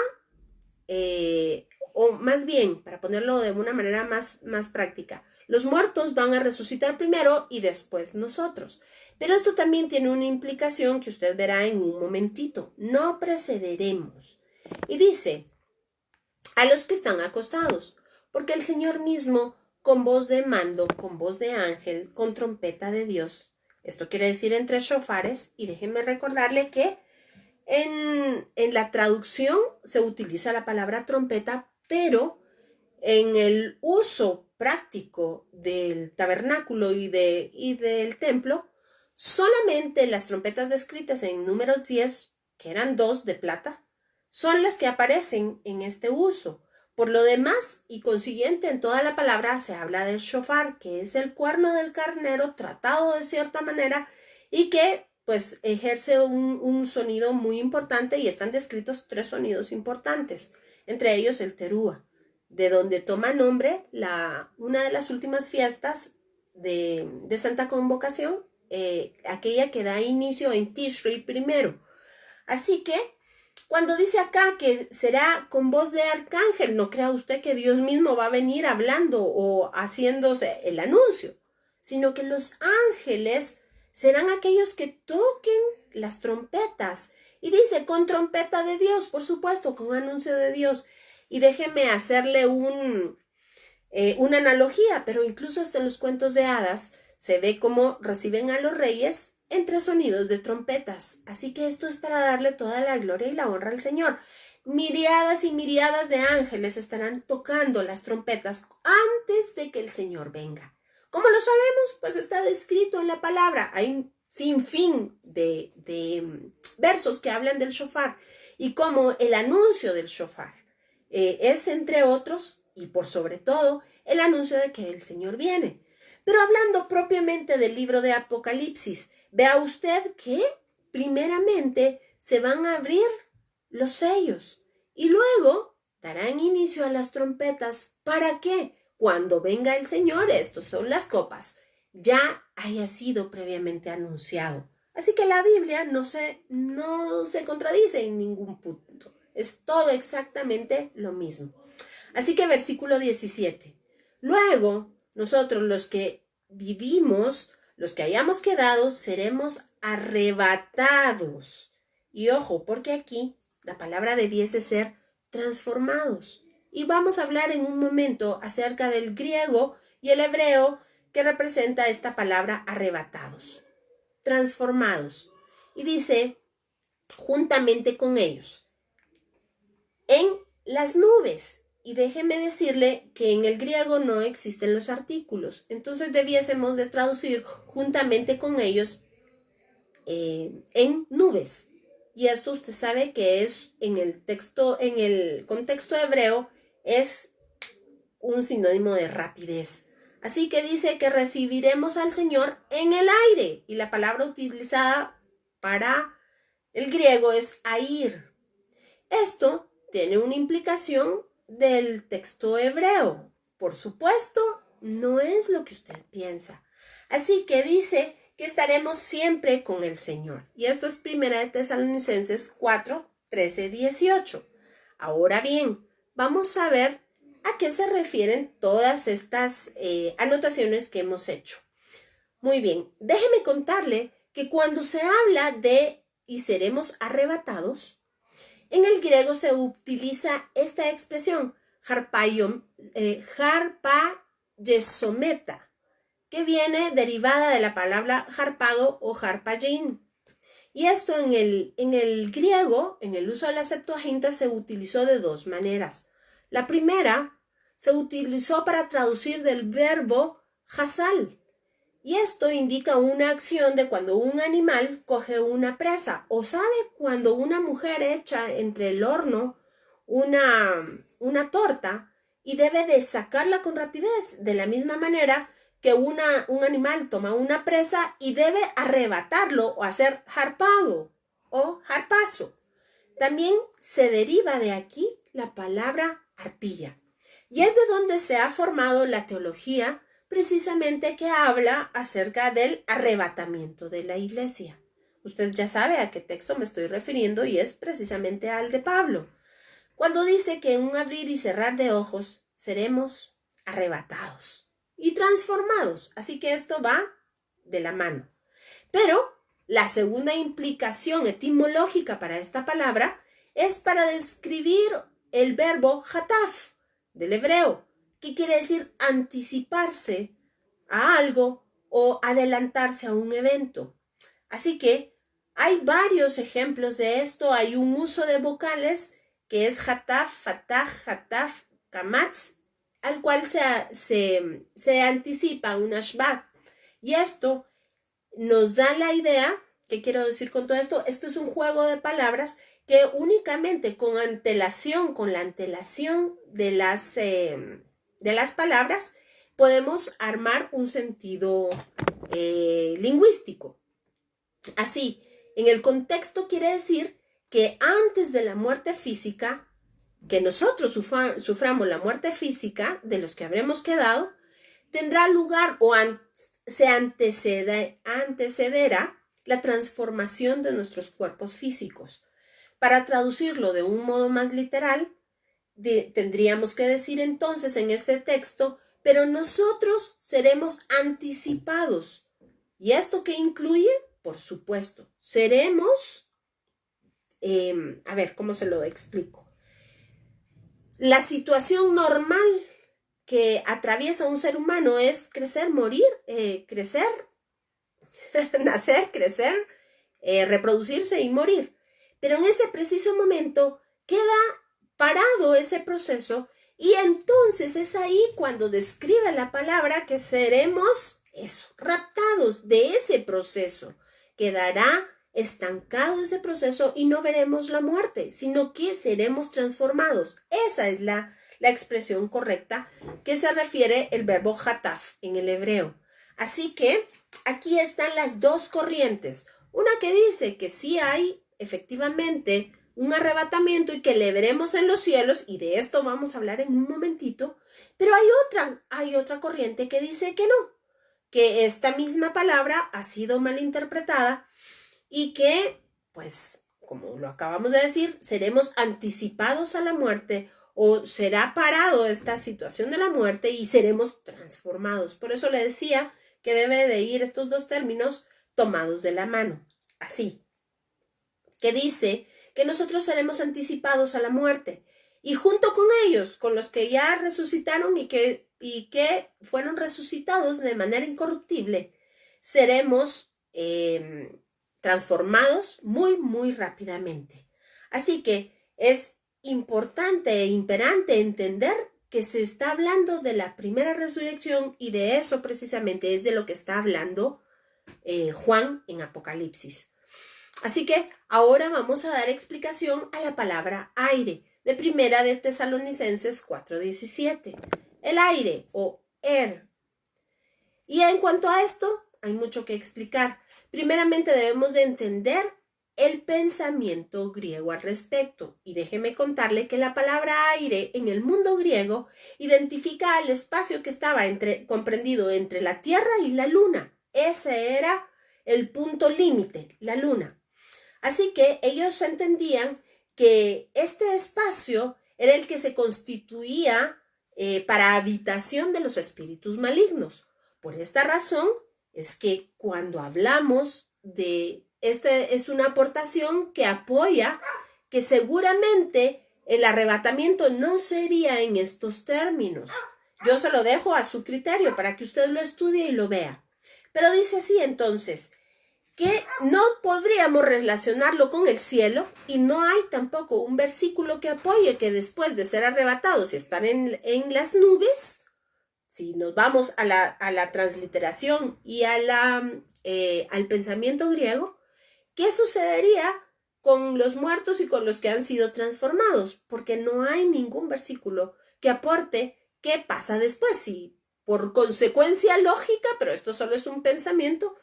S1: o más bien, para ponerlo de una manera más práctica, los muertos van a resucitar primero y después nosotros. Pero esto también tiene una implicación que usted verá en un momentito. No precederemos. Y dice, a los que están acostados, porque el Señor mismo, con voz de mando, con voz de ángel, con trompeta de Dios, esto quiere decir entre shofares, y déjenme recordarle que en la traducción se utiliza la palabra trompeta, pero en el uso práctico del tabernáculo y del templo, solamente las trompetas descritas en Números 10, que eran 2 de plata, son las que aparecen en este uso. Por lo demás, y consiguiente en toda la palabra, se habla del shofar, que es el cuerno del carnero tratado de cierta manera y que pues ejerce un sonido muy importante, y están descritos 3 sonidos importantes, entre ellos el terúa, de donde toma nombre una de las últimas fiestas de Santa Convocación, aquella que da inicio en Tishrei primero. Así que cuando dice acá que será con voz de arcángel, no crea usted que Dios mismo va a venir hablando o haciéndose el anuncio, sino que los ángeles serán aquellos que toquen las trompetas. Y dice, con trompeta de Dios, por supuesto, con anuncio de Dios. Y déjeme hacerle una analogía, pero incluso hasta en los cuentos de hadas se ve cómo reciben a los reyes entre sonidos de trompetas. Así que esto es para darle toda la gloria y la honra al Señor. Miriadas y miriadas de ángeles estarán tocando las trompetas antes de que el Señor venga. ¿Cómo lo sabemos? Pues está descrito en la palabra. Hay un sinfín de versos que hablan del shofar y como el anuncio del shofar es, entre otros, y por sobre todo el anuncio de que el Señor viene. Pero hablando propiamente del libro de Apocalipsis, vea usted que primeramente se van a abrir los sellos y luego darán inicio a las trompetas. ¿Para qué? Cuando venga el Señor, estos son las copas, ya haya sido previamente anunciado. Así que la Biblia no se contradice en ningún punto. Es todo exactamente lo mismo. Así que versículo 17. Luego, nosotros los que vivimos, los que hayamos quedado, seremos arrebatados. Y ojo, porque aquí la palabra debiese ser transformados. Y vamos a hablar en un momento acerca del griego y el hebreo que representa esta palabra arrebatados, transformados. Y dice, juntamente con ellos, en las nubes. Y déjeme decirle que en el griego no existen los artículos. Entonces debiésemos de traducir juntamente con ellos en nubes. Y esto usted sabe que es en el texto, en el contexto hebreo, es un sinónimo de rapidez. Así que dice que recibiremos al Señor en el aire. Y la palabra utilizada para el griego es air. Esto tiene una implicación del texto hebreo. Por supuesto, no es lo que usted piensa. Así que dice que estaremos siempre con el Señor. Y esto es 1 de Tesalonicenses 4, 13, 18. Ahora bien, vamos a ver a qué se refieren todas estas anotaciones que hemos hecho. Muy bien, déjeme contarle que cuando se habla de y seremos arrebatados, en el griego se utiliza esta expresión, harpayesometa, que viene derivada de la palabra harpago o harpayin. Y esto en el griego, en el uso de la Septuaginta, se utilizó de dos maneras. La primera se utilizó para traducir del verbo hasal. Y esto indica una acción de cuando un animal coge una presa. O sabe cuando una mujer echa entre el horno una torta y debe de sacarla con rapidez. De la misma manera que un animal toma una presa y debe arrebatarlo o hacer harpago o harpazo. También se deriva de aquí la palabra arpilla. Y es de donde se ha formado la teología precisamente que habla acerca del arrebatamiento de la iglesia. Usted ya sabe a qué texto me estoy refiriendo y es precisamente al de Pablo, cuando dice que en un abrir y cerrar de ojos seremos arrebatados y transformados. Así que esto va de la mano. Pero la segunda implicación etimológica para esta palabra es para describir el verbo hataf del hebreo, que quiere decir anticiparse a algo o adelantarse a un evento. Así que hay varios ejemplos de esto. Hay un uso de vocales que es hataf, fatah, hataf, kamatz, al cual se anticipa un ashbat. Y esto nos da la idea, ¿qué quiero decir con todo esto? Esto es un juego de palabras que únicamente con la antelación de las palabras podemos armar un sentido lingüístico. Así, en el contexto quiere decir que antes de la muerte física, que nosotros suframos la muerte física de los que habremos quedado, tendrá lugar o se antecederá la transformación de nuestros cuerpos físicos. Para traducirlo de un modo más literal, tendríamos que decir entonces en este texto, pero nosotros seremos anticipados. ¿Y esto qué incluye? Por supuesto, seremos, a ver, ¿cómo se lo explico? La situación normal que atraviesa un ser humano es crecer, morir, crecer, nacer, crecer, reproducirse y morir. Pero en ese preciso momento queda parado ese proceso y entonces es ahí cuando describe la palabra que seremos raptados de ese proceso. Quedará estancado ese proceso y no veremos la muerte, sino que seremos transformados. Esa es la la expresión correcta que se refiere el verbo hataf en el hebreo. Así que aquí están las dos corrientes. Una que dice que sí hay efectivamente un arrebatamiento y que le veremos en los cielos, y de esto vamos a hablar en un momentito, pero hay otra corriente que dice que no, que esta misma palabra ha sido malinterpretada y que, pues, como lo acabamos de decir, seremos anticipados a la muerte o será parado esta situación de la muerte y seremos transformados. Por eso le decía que debe de ir estos dos términos tomados de la mano, así, que dice que nosotros seremos anticipados a la muerte y junto con ellos, con los que ya resucitaron y que fueron resucitados de manera incorruptible, seremos transformados muy, muy rápidamente. Así que es importante e imperante entender que se está hablando de la primera resurrección y de eso precisamente es de lo que está hablando Juan en Apocalipsis. Así que ahora vamos a dar explicación a la palabra aire, de Primera de Tesalonicenses 4:17. El aire o Y en cuanto a esto, hay mucho que explicar. Primeramente debemos de entender el pensamiento griego al respecto. Y déjeme contarle que la palabra aire en el mundo griego identifica al espacio que estaba comprendido entre la Tierra y la Luna. Ese era el punto límite, la Luna. Así que ellos entendían que este espacio era el que se constituía para habitación de los espíritus malignos. Por esta razón es que cuando hablamos de es una aportación que apoya que seguramente el arrebatamiento no sería en estos términos. Yo se lo dejo a su criterio para que usted lo estudie y lo vea. Pero dice así entonces, que no podríamos relacionarlo con el cielo y no hay tampoco un versículo que apoye que después de ser arrebatados y estar en las nubes, si nos vamos a la transliteración y al pensamiento griego, ¿qué sucedería con los muertos y con los que han sido transformados? Porque no hay ningún versículo que aporte qué pasa después. Si por consecuencia lógica, pero esto solo es un pensamiento,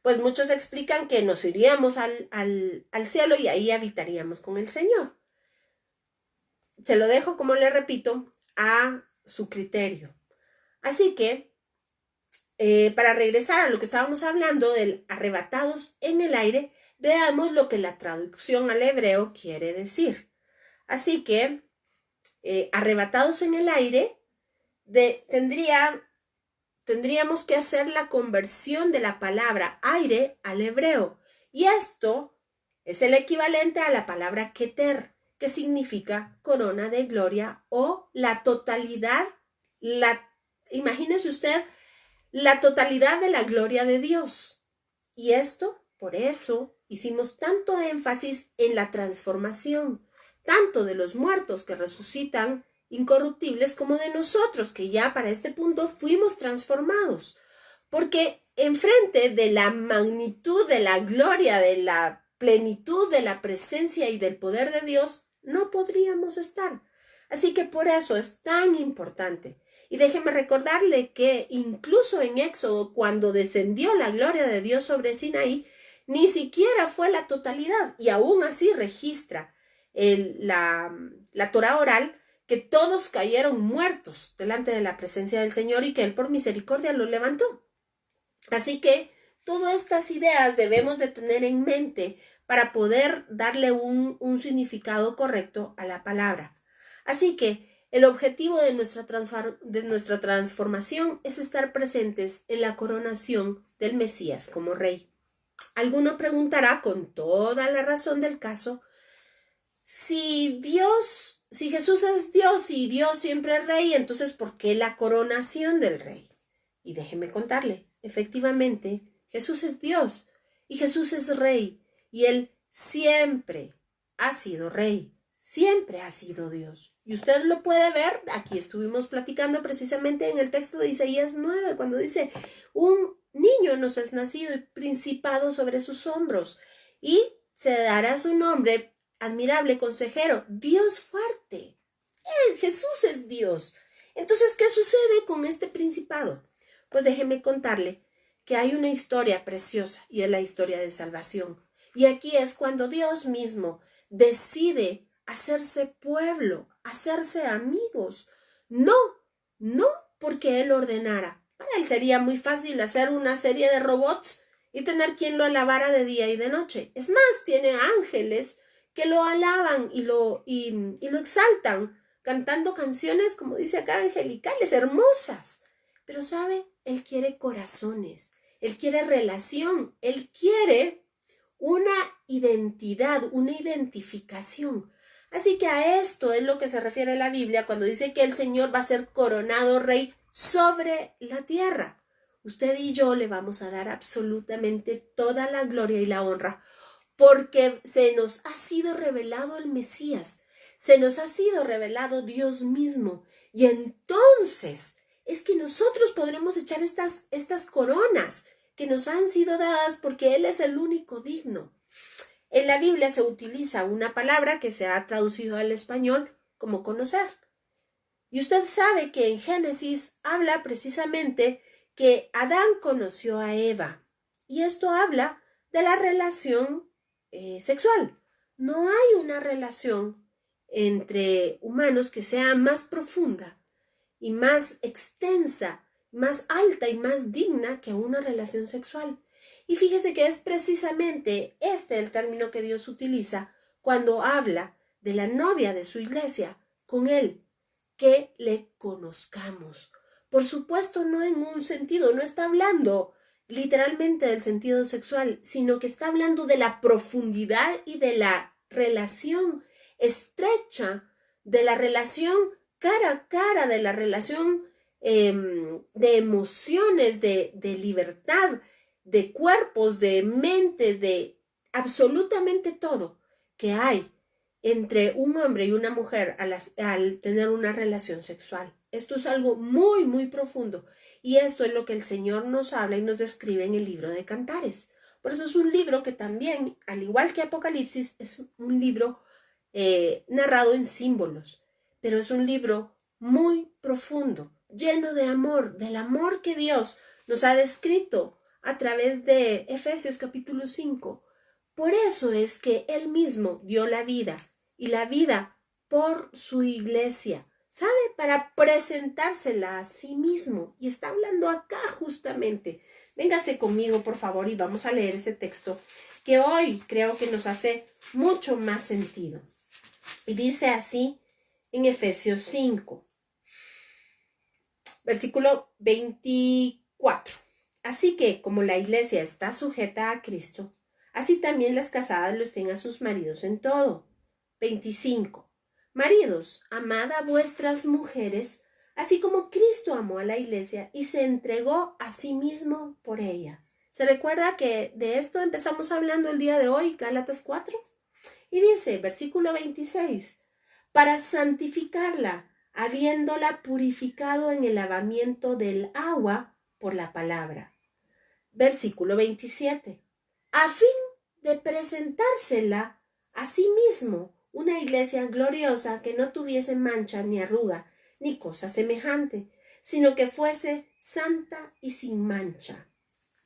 S1: pues muchos explican que nos iríamos al cielo y ahí habitaríamos con el Señor. Se lo dejo, como le repito, a su criterio. Así que, para regresar a lo que estábamos hablando del arrebatados en el aire, veamos lo que la traducción al hebreo quiere decir. Así que, arrebatados en el aire, tendríamos que hacer la conversión de la palabra aire al hebreo. Y esto es el equivalente a la palabra keter, que significa corona de gloria o la totalidad, imagínese usted, la totalidad de la gloria de Dios. Y esto, por eso, hicimos tanto énfasis en la transformación, tanto de los muertos que resucitan incorruptibles como de nosotros, que ya para este punto fuimos transformados. Porque enfrente de la magnitud de la gloria, de la plenitud de la presencia y del poder de Dios, no podríamos estar. Así que por eso es tan importante. Y déjeme recordarle que incluso en Éxodo, cuando descendió la gloria de Dios sobre Sinaí, ni siquiera fue la totalidad, y aún así registra la Torá oral que todos cayeron muertos delante de la presencia del Señor y que Él por misericordia los levantó. Así que todas estas ideas debemos de tener en mente para poder darle un significado correcto a la palabra. Así que el objetivo de nuestra transformación es estar presentes en la coronación del Mesías como Rey. Alguno preguntará con toda la razón del caso, si Jesús es Dios y Dios siempre es Rey, entonces ¿por qué la coronación del Rey? Y déjeme contarle, efectivamente, Jesús es Dios y Jesús es Rey y Él siempre ha sido Rey, siempre ha sido Dios. Y usted lo puede ver, aquí estuvimos platicando precisamente en el texto de Isaías 9, cuando dice, un niño nos es nacido y principado sobre sus hombros, y se dará su nombre, admirable consejero, Dios fuerte, Jesús es Dios. Entonces, ¿qué sucede con este principado? Pues déjeme contarle que hay una historia preciosa y es la historia de salvación. Y aquí es cuando Dios mismo decide hacerse pueblo, hacerse amigos. No, no porque Él ordenara. Para Él sería muy fácil hacer una serie de robots y tener quien lo alabara de día y de noche. Es más, tiene ángeles que lo alaban y lo exaltan, cantando canciones, como dice acá, angelicales, hermosas. Pero sabe, Él quiere corazones, Él quiere relación, Él quiere una identidad, una identificación. Así que a esto es lo que se refiere la Biblia cuando dice que el Señor va a ser coronado rey sobre la tierra. Usted y yo le vamos a dar absolutamente toda la gloria y la honra porque se nos ha sido revelado el Mesías, se nos ha sido revelado Dios mismo. Y entonces es que nosotros podremos echar estas coronas que nos han sido dadas porque Él es el único digno. En la Biblia se utiliza una palabra que se ha traducido al español como conocer. Y usted sabe que en Génesis habla precisamente que Adán conoció a Eva. Y esto habla de la relación sexual. No hay una relación entre humanos que sea más profunda y más extensa, más alta y más digna que una relación sexual. Y fíjese que es precisamente este el término que Dios utiliza cuando habla de la novia de su iglesia con Él, que le conozcamos. Por supuesto, no en un sentido, no está hablando literalmente del sentido sexual, sino que está hablando de la profundidad y de la relación estrecha, de la relación cara a cara, de la relación de emociones, de libertad, de cuerpos, de mente, de absolutamente todo que hay entre un hombre y una mujer al tener una relación sexual. Esto es algo muy, muy profundo. Y esto es lo que el Señor nos habla y nos describe en el libro de Cantares. Por eso es un libro que también, al igual que Apocalipsis, es un libro narrado en símbolos. Pero es un libro muy profundo, lleno de amor, del amor que Dios nos ha descrito a través de Efesios capítulo 5. Por eso es que Él mismo dio la vida y la vida por su iglesia, ¿sabe? Para presentársela a sí mismo. Y está hablando acá justamente. Véngase conmigo, por favor, y vamos a leer ese texto que hoy creo que nos hace mucho más sentido. Y dice así en Efesios 5, versículo 24. Así que, como la iglesia está sujeta a Cristo, así también las casadas lo estén a sus maridos en todo. 25. Maridos, amad a vuestras mujeres, así como Cristo amó a la iglesia y se entregó a sí mismo por ella. ¿Se recuerda que de esto empezamos hablando el día de hoy, Gálatas 4? Y dice, versículo 26, para santificarla, habiéndola purificado en el lavamiento del agua por la palabra. Versículo 27, a fin de presentársela a sí mismo una iglesia gloriosa que no tuviese mancha ni arruga ni cosa semejante, sino que fuese santa y sin mancha.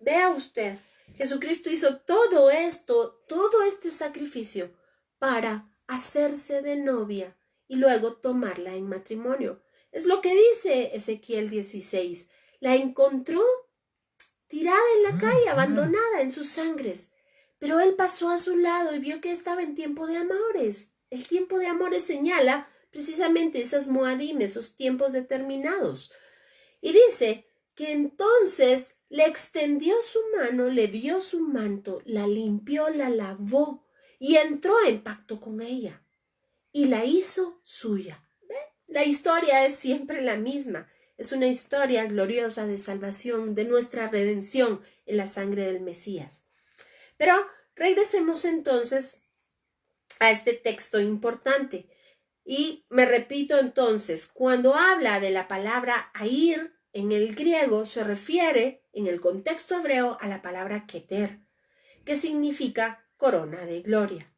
S1: Vea usted, Jesucristo hizo todo esto, todo este sacrificio para hacerse de novia y luego tomarla en matrimonio. Es lo que dice Ezequiel 16. La encontró tirada en la calle, abandonada en sus sangres. Pero él pasó a su lado y vio que estaba en tiempo de amores. El tiempo de amores señala precisamente esas moadim, esos tiempos determinados. Y dice que entonces le extendió su mano, le dio su manto, la limpió, la lavó y entró en pacto con ella y la hizo suya. ¿Ve? La historia es siempre la misma. Es una historia gloriosa de salvación, de nuestra redención en la sangre del Mesías. Pero regresemos entonces a este texto importante. Y me repito entonces, cuando habla de la palabra air en el griego, se refiere en el contexto hebreo a la palabra keter, que significa corona de gloria.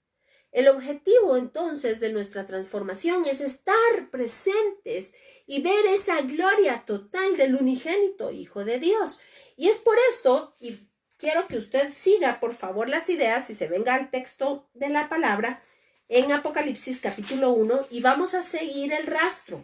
S1: El objetivo entonces de nuestra transformación es estar presentes y ver esa gloria total del unigénito Hijo de Dios. Y es por esto, y quiero que usted siga por favor las ideas y se venga al texto de la palabra en Apocalipsis capítulo 1 y vamos a seguir el rastro.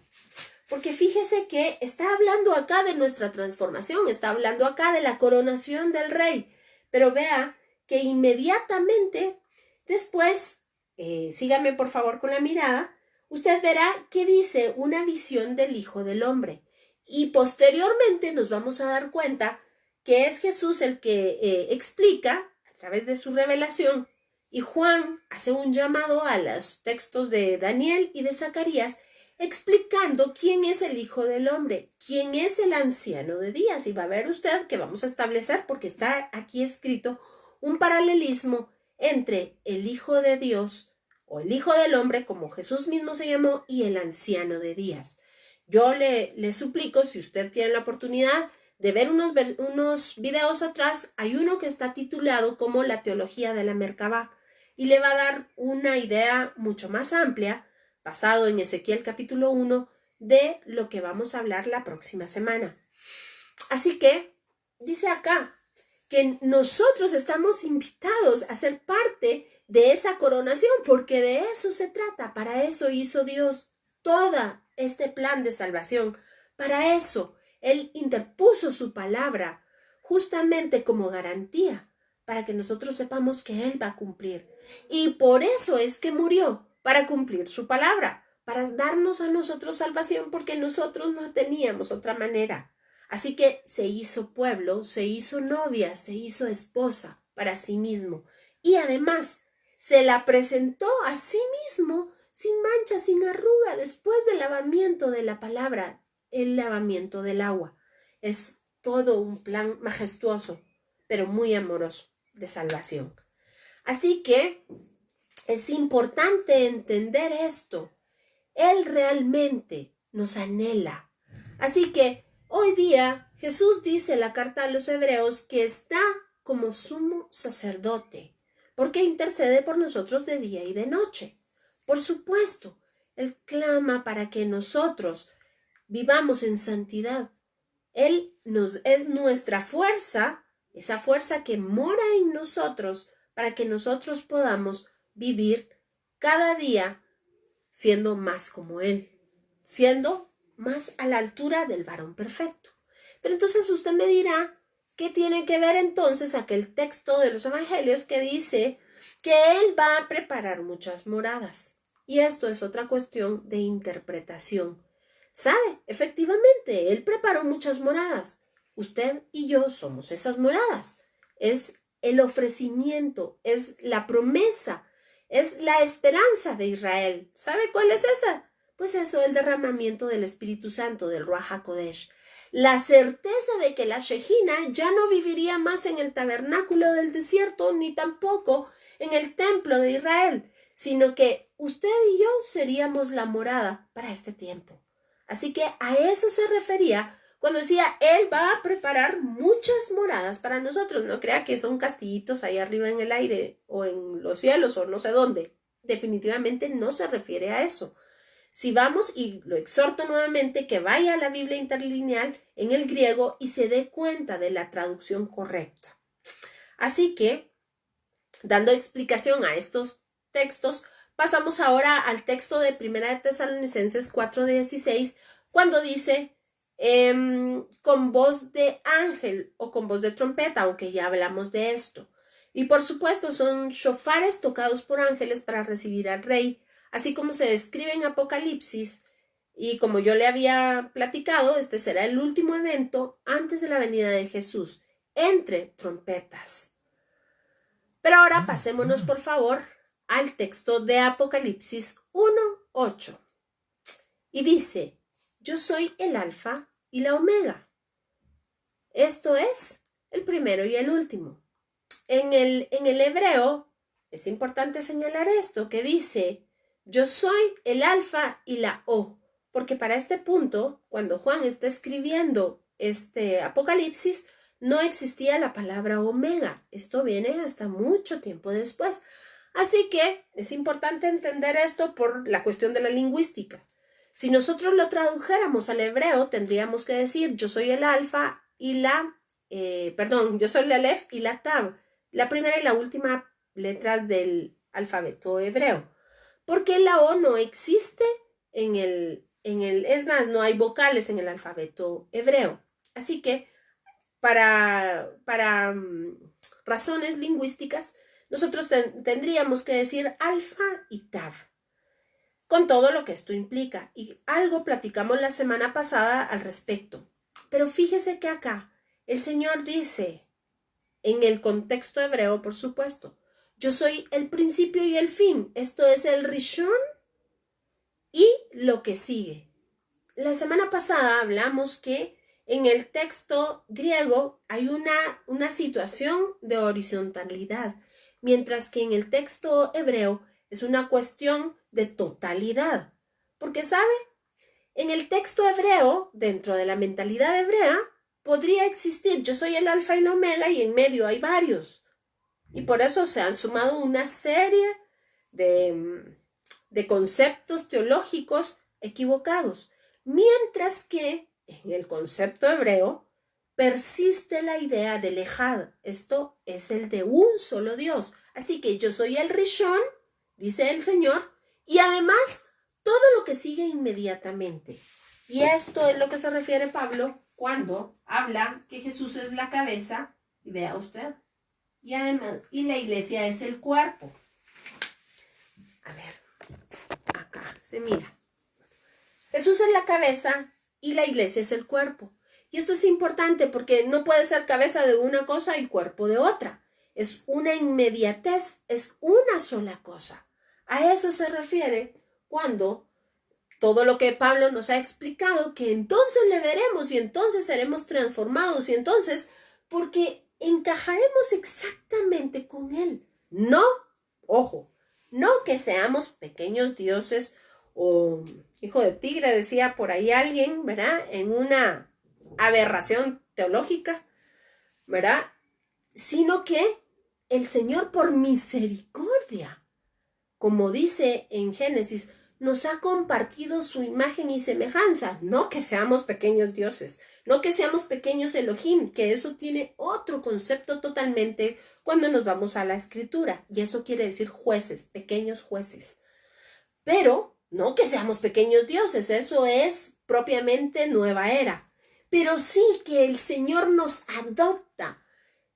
S1: Porque fíjese que está hablando acá de nuestra transformación, está hablando acá de la coronación del rey. Pero vea que inmediatamente después, sígame por favor con la mirada, usted verá que dice una visión del Hijo del Hombre. Y posteriormente nos vamos a dar cuenta que es Jesús el que explica a través de su revelación, y Juan hace un llamado a los textos de Daniel y de Zacarías, explicando quién es el Hijo del Hombre, quién es el anciano de días. Y va a ver usted que vamos a establecer, porque está aquí escrito, un paralelismo entre el Hijo de Dios o el Hijo del Hombre, como Jesús mismo se llamó, y el anciano de días. Yo le suplico, si usted tiene la oportunidad de ver unos videos atrás, hay uno que está titulado como La teología de la Merkabah y le va a dar una idea mucho más amplia, basado en Ezequiel capítulo 1, de lo que vamos a hablar la próxima semana. Así que dice acá que nosotros estamos invitados a ser parte de esa coronación, porque de eso se trata. Para eso hizo Dios todo este plan de salvación. Para eso Él interpuso su palabra justamente como garantía, para que nosotros sepamos que Él va a cumplir. Y por eso es que murió, para cumplir su palabra, para darnos a nosotros salvación, porque nosotros no teníamos otra manera. Así que se hizo pueblo, se hizo novia, se hizo esposa para sí mismo. Y además se la presentó a sí mismo sin mancha, sin arruga, después del lavamiento de la palabra, el lavamiento del agua. Es todo un plan majestuoso, pero muy amoroso de salvación. Así que es importante entender esto. Él realmente nos anhela. Así que hoy día Jesús dice en la carta a los Hebreos que está como sumo sacerdote, porque intercede por nosotros de día y de noche. Por supuesto, Él clama para que nosotros vivamos en santidad. Él es nuestra fuerza, esa fuerza que mora en nosotros, para que nosotros podamos vivir cada día siendo más como Él, siendo más a la altura del varón perfecto. Pero entonces usted me dirá, ¿qué tiene que ver entonces aquel texto de los evangelios que dice que Él va a preparar muchas moradas? Y esto es otra cuestión de interpretación. ¿Sabe? Efectivamente, Él preparó muchas moradas. Usted y yo somos esas moradas. Es el ofrecimiento, es la promesa, es la esperanza de Israel. ¿Sabe cuál es esa? Pues eso, el derramamiento del Espíritu Santo, del Ruach HaKodesh. La certeza de que la Shejina ya no viviría más en el tabernáculo del desierto, ni tampoco en el templo de Israel, sino que usted y yo seríamos la morada para este tiempo. Así que a eso se refería cuando decía, Él va a preparar muchas moradas para nosotros. No crea que son castillitos ahí arriba en el aire o en los cielos o no sé dónde. Definitivamente no se refiere a eso. Si vamos, y lo exhorto nuevamente, que vaya a la Biblia interlineal en el griego y se dé cuenta de la traducción correcta. Así que, dando explicación a estos textos, pasamos ahora al texto de 1 de Tesalonicenses 4:16, cuando dice con voz de ángel o con voz de trompeta, aunque ya hablamos de esto. Y por supuesto son shofares tocados por ángeles para recibir al rey, así como se describe en Apocalipsis. Y como yo le había platicado, este será el último evento antes de la venida de Jesús, entre trompetas. Pero ahora pasémonos por favor al texto de Apocalipsis 1:8. Y dice, yo soy el alfa y la omega. Esto es el primero y el último. En el hebreo es importante señalar esto, que dice, yo soy el alfa y la O, porque para este punto, cuando Juan está escribiendo este Apocalipsis, no existía la palabra omega. Esto viene hasta mucho tiempo después. Así que es importante entender esto por la cuestión de la lingüística. Si nosotros lo tradujéramos al hebreo, tendríamos que decir, yo soy el alfa y yo soy la alef y la tab, la primera y la última letras del alfabeto hebreo. Porque la O no existe es más, no hay vocales en el alfabeto hebreo. Así que para razones lingüísticas, nosotros tendríamos que decir alfa y tav, con todo lo que esto implica. Y algo platicamos la semana pasada al respecto. Pero fíjese que acá el Señor dice, en el contexto hebreo, por supuesto, yo soy el principio y el fin. Esto es el Rishon y lo que sigue. La semana pasada hablamos que en el texto griego hay una situación de horizontalidad, mientras que en el texto hebreo es una cuestión de totalidad. Porque, ¿sabe? En el texto hebreo, dentro de la mentalidad hebrea, podría existir yo soy el alfa y el omega y en medio hay varios. Y por eso se han sumado una serie de conceptos teológicos equivocados. Mientras que en el concepto hebreo persiste la idea del Ejad. Esto es el de un solo Dios. Así que yo soy el Rishon, dice el Señor, y además todo lo que sigue inmediatamente. Y esto es lo que se refiere Pablo cuando habla que Jesús es la cabeza, y vea usted, y además, y la iglesia es el cuerpo. A ver, acá se mira. Jesús es la cabeza y la iglesia es el cuerpo. Y esto es importante porque no puede ser cabeza de una cosa y cuerpo de otra. Es una inmediatez, es una sola cosa. A eso se refiere cuando todo lo que Pablo nos ha explicado, que entonces le veremos y entonces seremos transformados y entonces, porque encajaremos exactamente con Él. No, ojo, no que seamos pequeños dioses o hijo de tigre, decía por ahí alguien, ¿verdad? En una aberración teológica, ¿verdad? Sino que el Señor por misericordia, como dice en Génesis, nos ha compartido su imagen y semejanza, no que seamos pequeños dioses, no que seamos pequeños Elohim, que eso tiene otro concepto totalmente cuando nos vamos a la escritura, y eso quiere decir jueces, pequeños jueces. Pero no que seamos pequeños dioses, eso es propiamente nueva era, pero sí que el Señor nos adopta.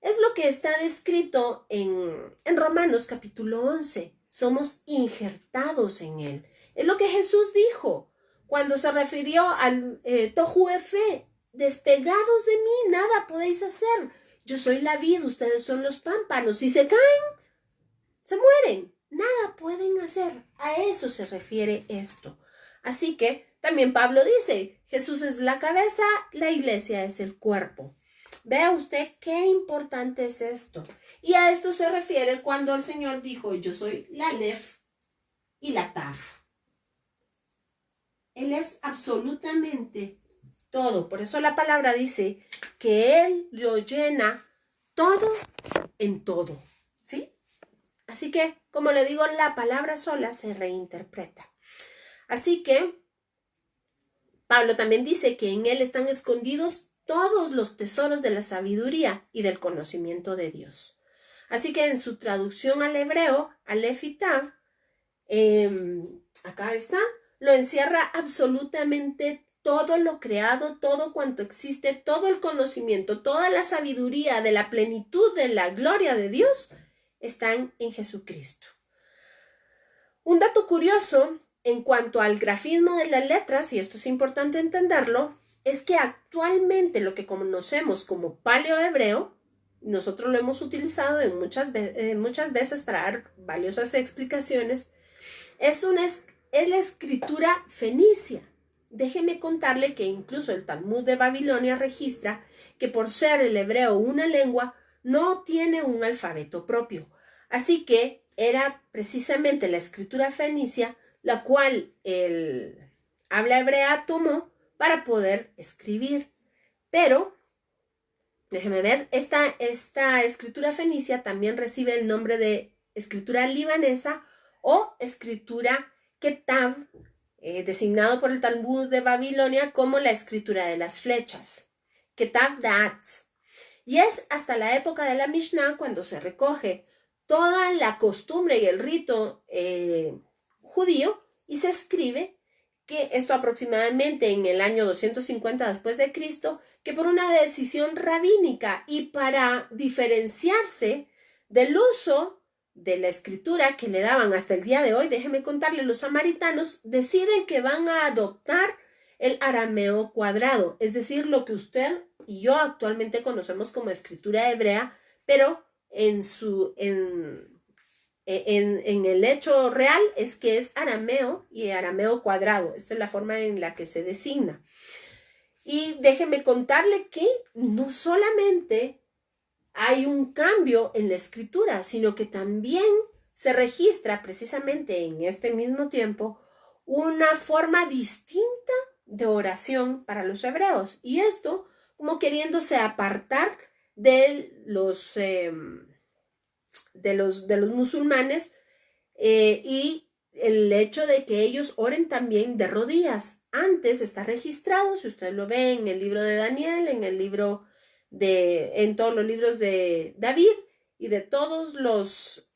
S1: Es lo que está descrito en Romanos capítulo 11. Somos injertados en Él. Es lo que Jesús dijo cuando se refirió al tohu efe. Despegados de mí, nada podéis hacer. Yo soy la vid, ustedes son los pámpanos. Si se caen, se mueren. Nada pueden hacer. A eso se refiere esto. Así que también Pablo dice, Jesús es la cabeza, la iglesia es el cuerpo. Vea usted qué importante es esto. Y a esto se refiere cuando el Señor dijo, yo soy la Alef y la Tav. Él es absolutamente todo. Por eso la palabra dice que Él lo llena todo en todo. ¿Sí? Así que, como le digo, la palabra sola se reinterpreta. Así que Pablo también dice que en Él están escondidos todos los tesoros de la sabiduría y del conocimiento de Dios. Así que en su traducción al hebreo, Alef y Tav, acá está, lo encierra absolutamente todo lo creado, todo cuanto existe, todo el conocimiento, toda la sabiduría de la plenitud de la gloria de Dios están en Jesucristo. Un dato curioso en cuanto al grafismo de las letras, y esto es importante entenderlo, es que actualmente lo que conocemos como paleohebreo, nosotros lo hemos utilizado en muchas veces para dar valiosas explicaciones, es la escritura fenicia. Déjeme contarle que incluso el Talmud de Babilonia registra que por ser el hebreo una lengua, no tiene un alfabeto propio. Así que era precisamente la escritura fenicia la cual el habla hebrea tomó para poder escribir. Pero, déjeme ver, esta escritura fenicia también recibe el nombre de escritura libanesa o escritura Ketab, designado por el Talmud de Babilonia como la escritura de las flechas, Ketab Da'at. Y es hasta la época de la Mishnah cuando se recoge toda la costumbre y el rito judío y se escribe que esto aproximadamente en el año 250 después de Cristo, que por una decisión rabínica y para diferenciarse del uso de la escritura que le daban hasta el día de hoy, déjenme contarle, los samaritanos deciden que van a adoptar el arameo cuadrado, es decir, lo que usted y yo actualmente conocemos como escritura hebrea, pero en el hecho real es que es arameo y arameo cuadrado. Esta es la forma en la que se designa. Y déjeme contarle que no solamente hay un cambio en la escritura, sino que también se registra precisamente en este mismo tiempo una forma distinta de oración para los hebreos. Y esto como queriéndose apartar de los musulmanes y el hecho de que ellos oren también de rodillas. Antes está registrado, si usted lo ve en el libro de Daniel, en todos los libros de David y de todos los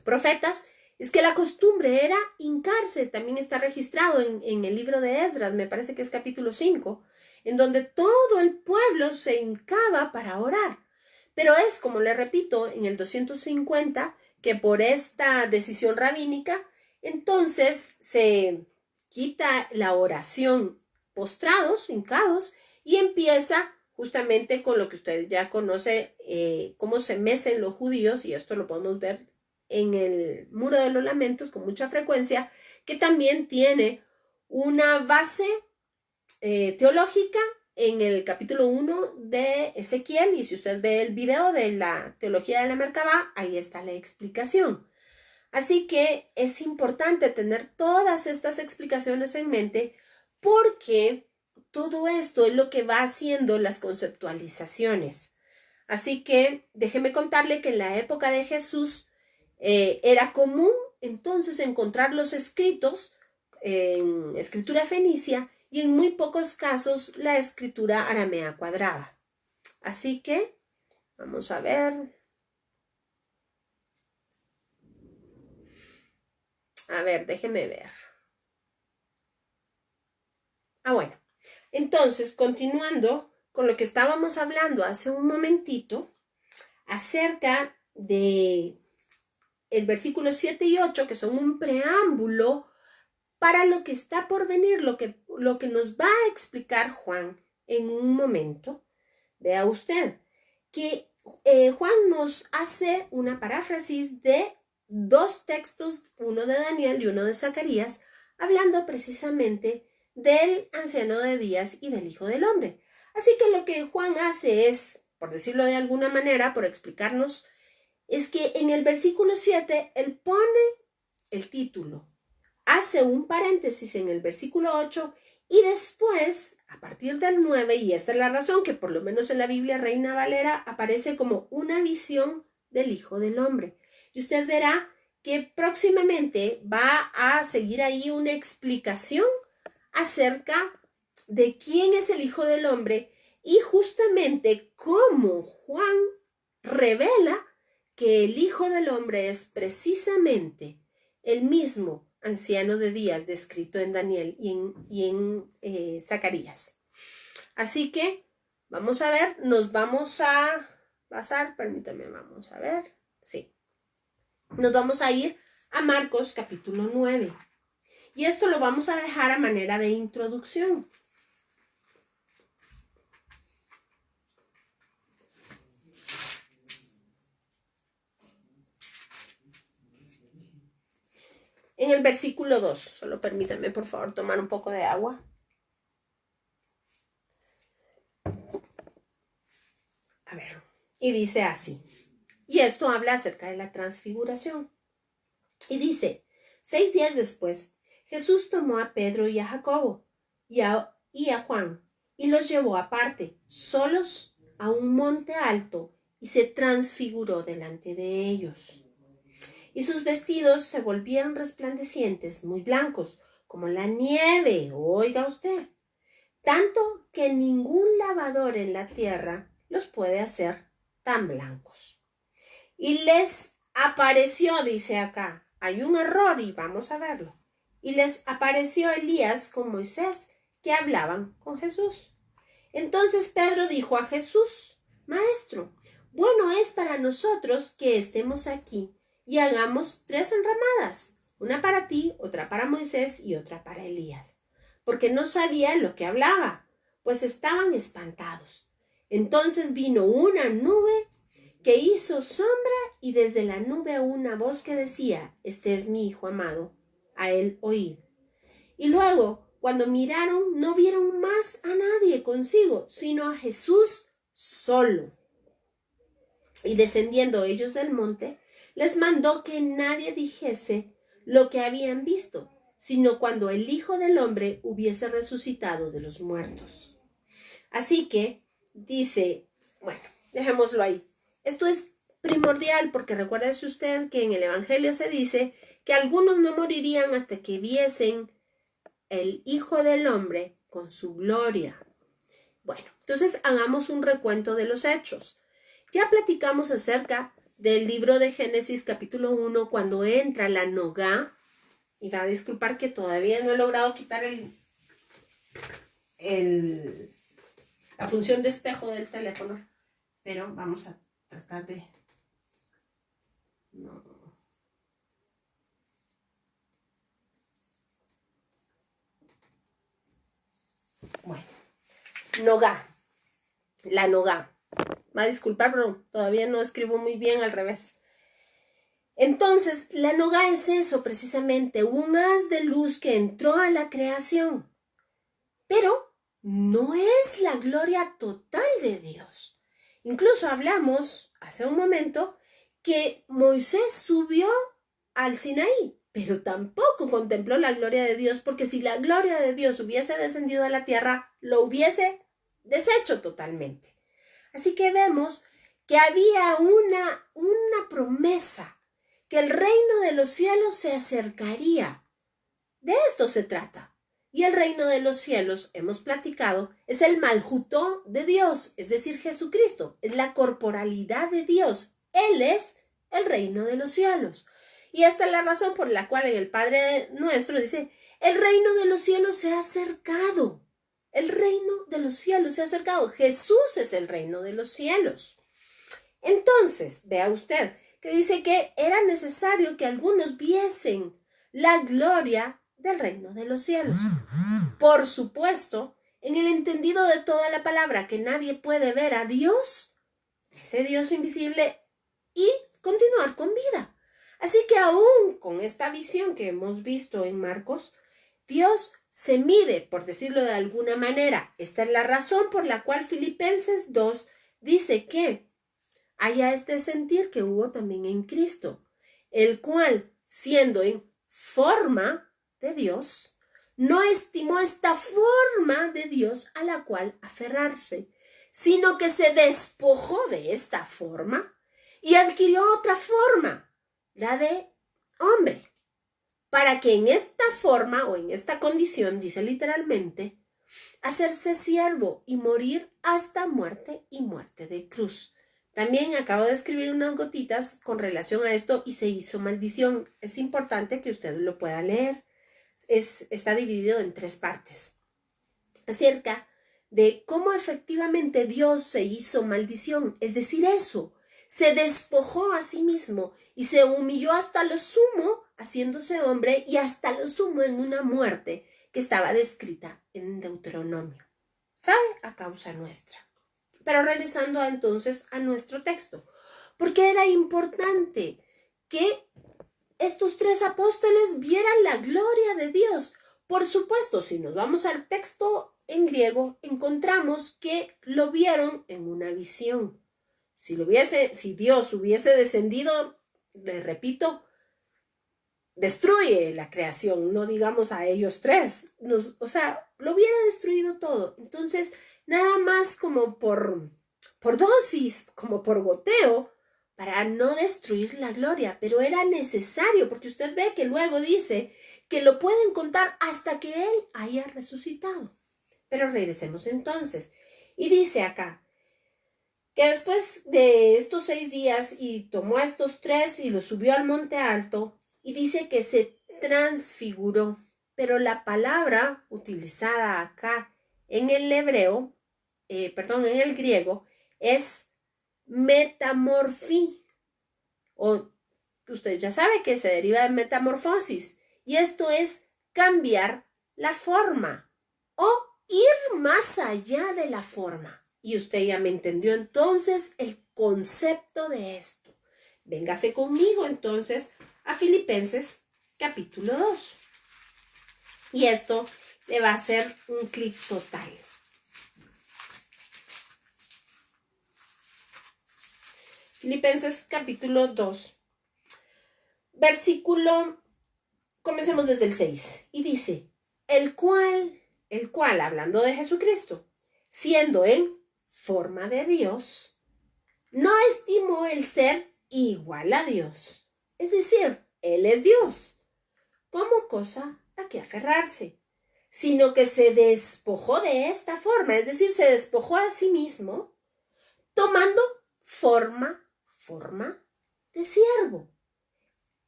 S1: profetas, es que la costumbre era hincarse. También está registrado en el libro de Esdras, me parece que es capítulo 5, en donde todo el pueblo se hincaba para orar. Pero es, como le repito, en el 250 que por esta decisión rabínica, entonces se quita la oración postrados, hincados, y empieza justamente con lo que usted ya conoce, cómo se mecen los judíos, y esto lo podemos ver en el Muro de los Lamentos con mucha frecuencia, que también tiene una base teológica en el capítulo 1 de Ezequiel, y si usted ve el video de la teología de la Merkabá, ahí está la explicación. Así que es importante tener todas estas explicaciones en mente porque todo esto es lo que va haciendo las conceptualizaciones. Así que déjeme contarle que en la época de Jesús era común entonces encontrar los escritos en escritura fenicia y en muy pocos casos la escritura aramea cuadrada. Así que vamos a ver. A ver, déjeme ver. Bueno. Entonces, continuando con lo que estábamos hablando hace un momentito, acerca de el versículo 7 y 8, que son un preámbulo para lo que está por venir, lo que nos va a explicar Juan en un momento. Vea usted que Juan nos hace una paráfrasis de dos textos, uno de Daniel y uno de Zacarías, hablando precisamente del anciano de días y del Hijo del Hombre. Así que lo que Juan hace es, por decirlo de alguna manera, por explicarnos, es que en el versículo 7 él pone el título, hace un paréntesis en el versículo 8 y después, a partir del 9, y esta es la razón que por lo menos en la Biblia Reina Valera aparece como una visión del Hijo del Hombre. Y usted verá que próximamente va a seguir ahí una explicación acerca de quién es el Hijo del Hombre y justamente cómo Juan revela que el Hijo del Hombre es precisamente el mismo anciano de días descrito en Daniel y en Zacarías. Así que vamos a ver, nos vamos a pasar, permítame, vamos a ver, sí. Nos vamos a ir a Marcos capítulo 9. Y esto lo vamos a dejar a manera de introducción. En el versículo 2, solo permítanme por favor tomar un poco de agua. A ver, y dice así. Y esto habla acerca de la transfiguración. Y dice, 6 días después, Jesús tomó a Pedro y a Jacobo y a Juan y los llevó aparte, solos a un monte alto, y se transfiguró delante de ellos. Y sus vestidos se volvieron resplandecientes, muy blancos, como la nieve, oiga usted, tanto que ningún lavador en la tierra los puede hacer tan blancos. Y les apareció, dice acá, hay un error y vamos a verlo. Y les apareció Elías con Moisés, que hablaban con Jesús. Entonces Pedro dijo a Jesús: Maestro, bueno es para nosotros que estemos aquí y hagamos 3 enramadas, una para ti, otra para Moisés y otra para Elías, porque no sabían lo que hablaba, pues estaban espantados. Entonces vino una nube que hizo sombra y desde la nube una voz que decía: Este es mi Hijo amado, a él oíd. Y luego, cuando miraron, no vieron más a nadie consigo, sino a Jesús solo. Y descendiendo ellos del monte, les mandó que nadie dijese lo que habían visto, sino cuando el Hijo del Hombre hubiese resucitado de los muertos. Así que dice, bueno, dejémoslo ahí. Esto es primordial porque recuérdese usted que en el Evangelio se dice que algunos no morirían hasta que viesen el Hijo del Hombre con su gloria. Bueno, entonces hagamos un recuento de los hechos. Ya platicamos acerca del libro de Génesis capítulo 1 cuando entra la Nogá, y va a disculpar que todavía no he logrado quitar la función de espejo del teléfono, pero vamos a tratar de... No. Bueno, Nogá, la Nogá. Va a disculpar, pero todavía no escribo muy bien al revés. Entonces, la Nogá es eso precisamente, un haz de luz que entró a la creación, pero no es la gloria total de Dios. Incluso hablamos hace un momento que Moisés subió al Sinaí, pero tampoco contempló la gloria de Dios, porque si la gloria de Dios hubiese descendido a la tierra, lo hubiese deshecho totalmente. Así que vemos que había una promesa, que el reino de los cielos se acercaría. De esto se trata. Y el reino de los cielos, hemos platicado, es el Malhutó de Dios, es decir, Jesucristo, es la corporalidad de Dios. Él es el reino de los cielos. Y esta es la razón por la cual en el Padre Nuestro dice, el reino de los cielos se ha acercado. El reino de los cielos se ha acercado. Jesús es el reino de los cielos. Entonces, vea usted que dice que era necesario que algunos viesen la gloria del reino de los cielos. Por supuesto, en el entendido de toda la palabra, que nadie puede ver a Dios, ese Dios invisible, y continuar con vida. Así que aún con esta visión que hemos visto en Marcos, Dios se mide, por decirlo de alguna manera. Esta es la razón por la cual Filipenses 2 dice que haya este sentir que hubo también en Cristo, el cual, siendo en forma de Dios, no estimó esta forma de Dios a la cual aferrarse, sino que se despojó de esta forma y adquirió otra forma, la de hombre, para que en esta forma o en esta condición, dice literalmente, hacerse siervo y morir hasta muerte y muerte de cruz. También acabo de escribir unas gotitas con relación a esto y se hizo maldición. Es importante que usted lo pueda leer. Está dividido en 3 partes. Acerca de cómo efectivamente Dios se hizo maldición. Es decir, eso. Se despojó a sí mismo y se humilló hasta lo sumo, haciéndose hombre, y hasta lo sumo en una muerte que estaba descrita en Deuteronomio. ¿Sabe? A causa nuestra. Pero regresando entonces a nuestro texto, porque era importante que estos 3 apóstoles vieran la gloria de Dios. Por supuesto, si nos vamos al texto en griego, encontramos que lo vieron en una visión. Si Dios hubiese descendido, le repito, destruye la creación, no digamos a ellos 3, lo hubiera destruido todo. Entonces, nada más como por por dosis, como por goteo, para no destruir la gloria, pero era necesario, porque usted ve que luego dice que lo pueden contar hasta que Él haya resucitado. Pero regresemos entonces. Y dice acá, que después de estos 6 días y tomó a estos 3 y los subió al monte alto, y dice que se transfiguró. Pero la palabra utilizada acá en el hebreo, en el griego, es metamorfí, o usted ya sabe que se deriva de metamorfosis, y esto es cambiar la forma o ir más allá de la forma. Y usted ya me entendió entonces el concepto de esto. Véngase conmigo entonces a Filipenses capítulo 2. Y esto le va a hacer un clic total. Filipenses capítulo 2. Comencemos desde el 6. Y dice, el cual, hablando de Jesucristo, siendo en forma de Dios, no estimó el ser igual a Dios. Es decir, Él es Dios, como cosa a que aferrarse, sino que se despojó de esta forma, es decir, se despojó a sí mismo, tomando forma de siervo,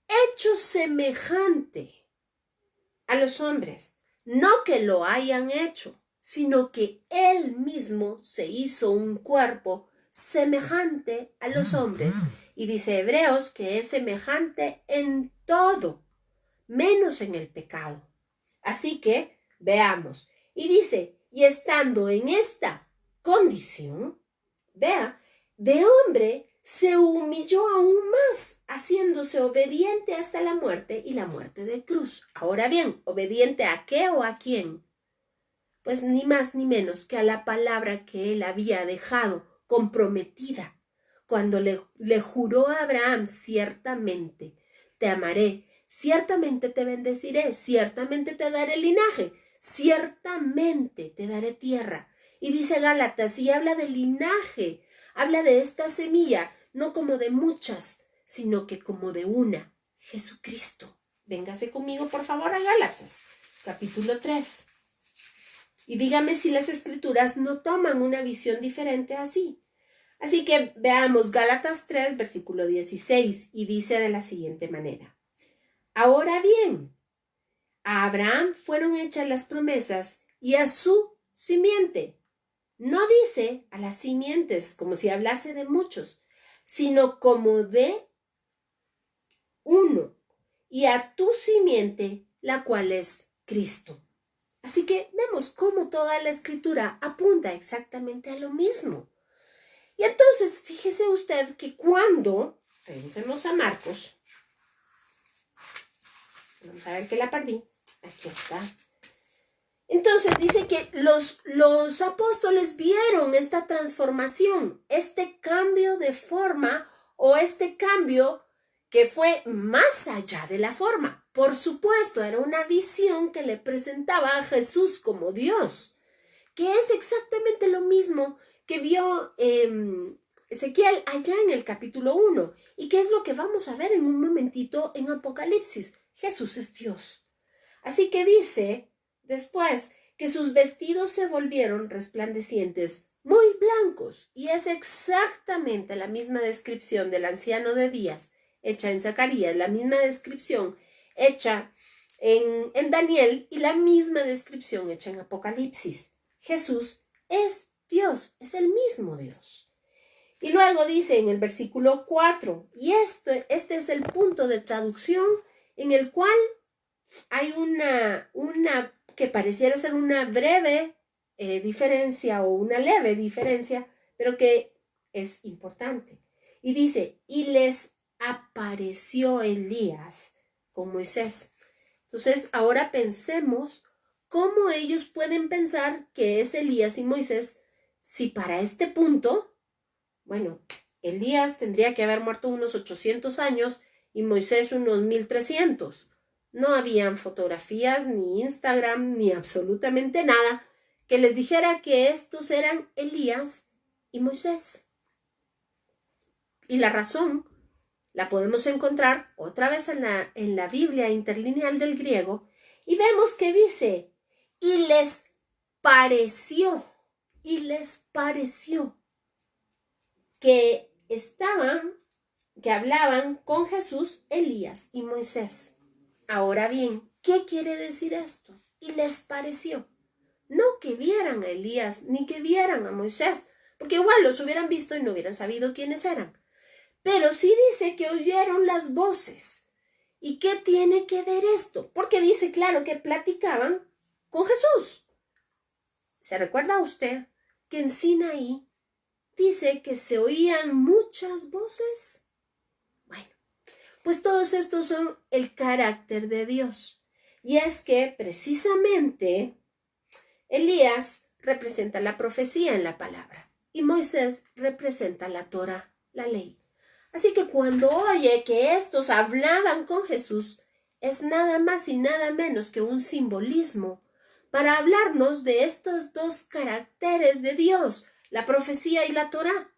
S1: hecho semejante a los hombres, no que lo hayan hecho, sino que Él mismo se hizo un cuerpo semejante a los hombres. Y dice Hebreos que es semejante en todo, menos en el pecado. Así que veamos. Y dice, y estando en esta condición, vea, de hombre, se humilló aún más, haciéndose obediente hasta la muerte y la muerte de cruz. Ahora bien, ¿obediente a qué o a quién? Pues ni más ni menos que a la palabra que él había dejado comprometida cuando le juró a Abraham, ciertamente te amaré, ciertamente te bendeciré, ciertamente te daré linaje, ciertamente te daré tierra. Y dice Gálatas, y habla de linaje, habla de esta semilla, no como de muchas, sino que como de una, Jesucristo. Véngase conmigo, por favor, a Gálatas, capítulo 3. Y dígame si las escrituras no toman una visión diferente así. Así que veamos Gálatas 3, versículo 16, y dice de la siguiente manera. Ahora bien, a Abraham fueron hechas las promesas y a su simiente. No dice a las simientes como si hablase de muchos, sino como de uno, y a tu simiente, la cual es Cristo. Así que vemos cómo toda la escritura apunta exactamente a lo mismo. Y entonces, fíjese usted que cuando, revisemos a Marcos, vamos a ver que la perdí, aquí está. Entonces dice que los apóstoles vieron esta transformación, este cambio de forma o este cambio que fue más allá de la forma. Por supuesto, era una visión que le presentaba a Jesús como Dios, que es exactamente lo mismo que vio Ezequiel allá en el capítulo 1 y que es lo que vamos a ver en un momentito en Apocalipsis. Jesús es Dios. Así que dice después que sus vestidos se volvieron resplandecientes, muy blancos, y es exactamente la misma descripción del anciano de días hecha en Zacarías, la misma descripción hecha en Daniel y la misma descripción hecha en Apocalipsis. Jesús es Dios, es el mismo Dios. Y luego dice en el versículo 4, y este es el punto de traducción en el cual hay una que pareciera ser una breve diferencia o una leve diferencia, pero que es importante. Y dice, y les apareció Elías con Moisés. Entonces, ahora pensemos cómo ellos pueden pensar que es Elías y Moisés si para este punto, bueno, Elías tendría que haber muerto unos 800 años y Moisés unos 1300. No habían fotografías, ni Instagram, ni absolutamente nada que les dijera que estos eran Elías y Moisés. Y la razón la podemos encontrar otra vez en la Biblia interlineal del griego, y vemos que dice, y les pareció que hablaban con Jesús, Elías y Moisés. Ahora bien, ¿qué quiere decir esto? Y les pareció. No que vieran a Elías ni que vieran a Moisés, porque igual los hubieran visto y no hubieran sabido quiénes eran. Pero sí dice que oyeron las voces. ¿Y qué tiene que ver esto? Porque dice claro que platicaban con Jesús. ¿Se recuerda usted que en Sinaí dice que se oían muchas voces? Bueno, pues todos estos son el carácter de Dios. Y es que precisamente Elías representa la profecía en la palabra y Moisés representa la Torá, la ley. Así que cuando oye que estos hablaban con Jesús, es nada más y nada menos que un simbolismo para hablarnos de estos dos caracteres de Dios, la profecía y la Torá,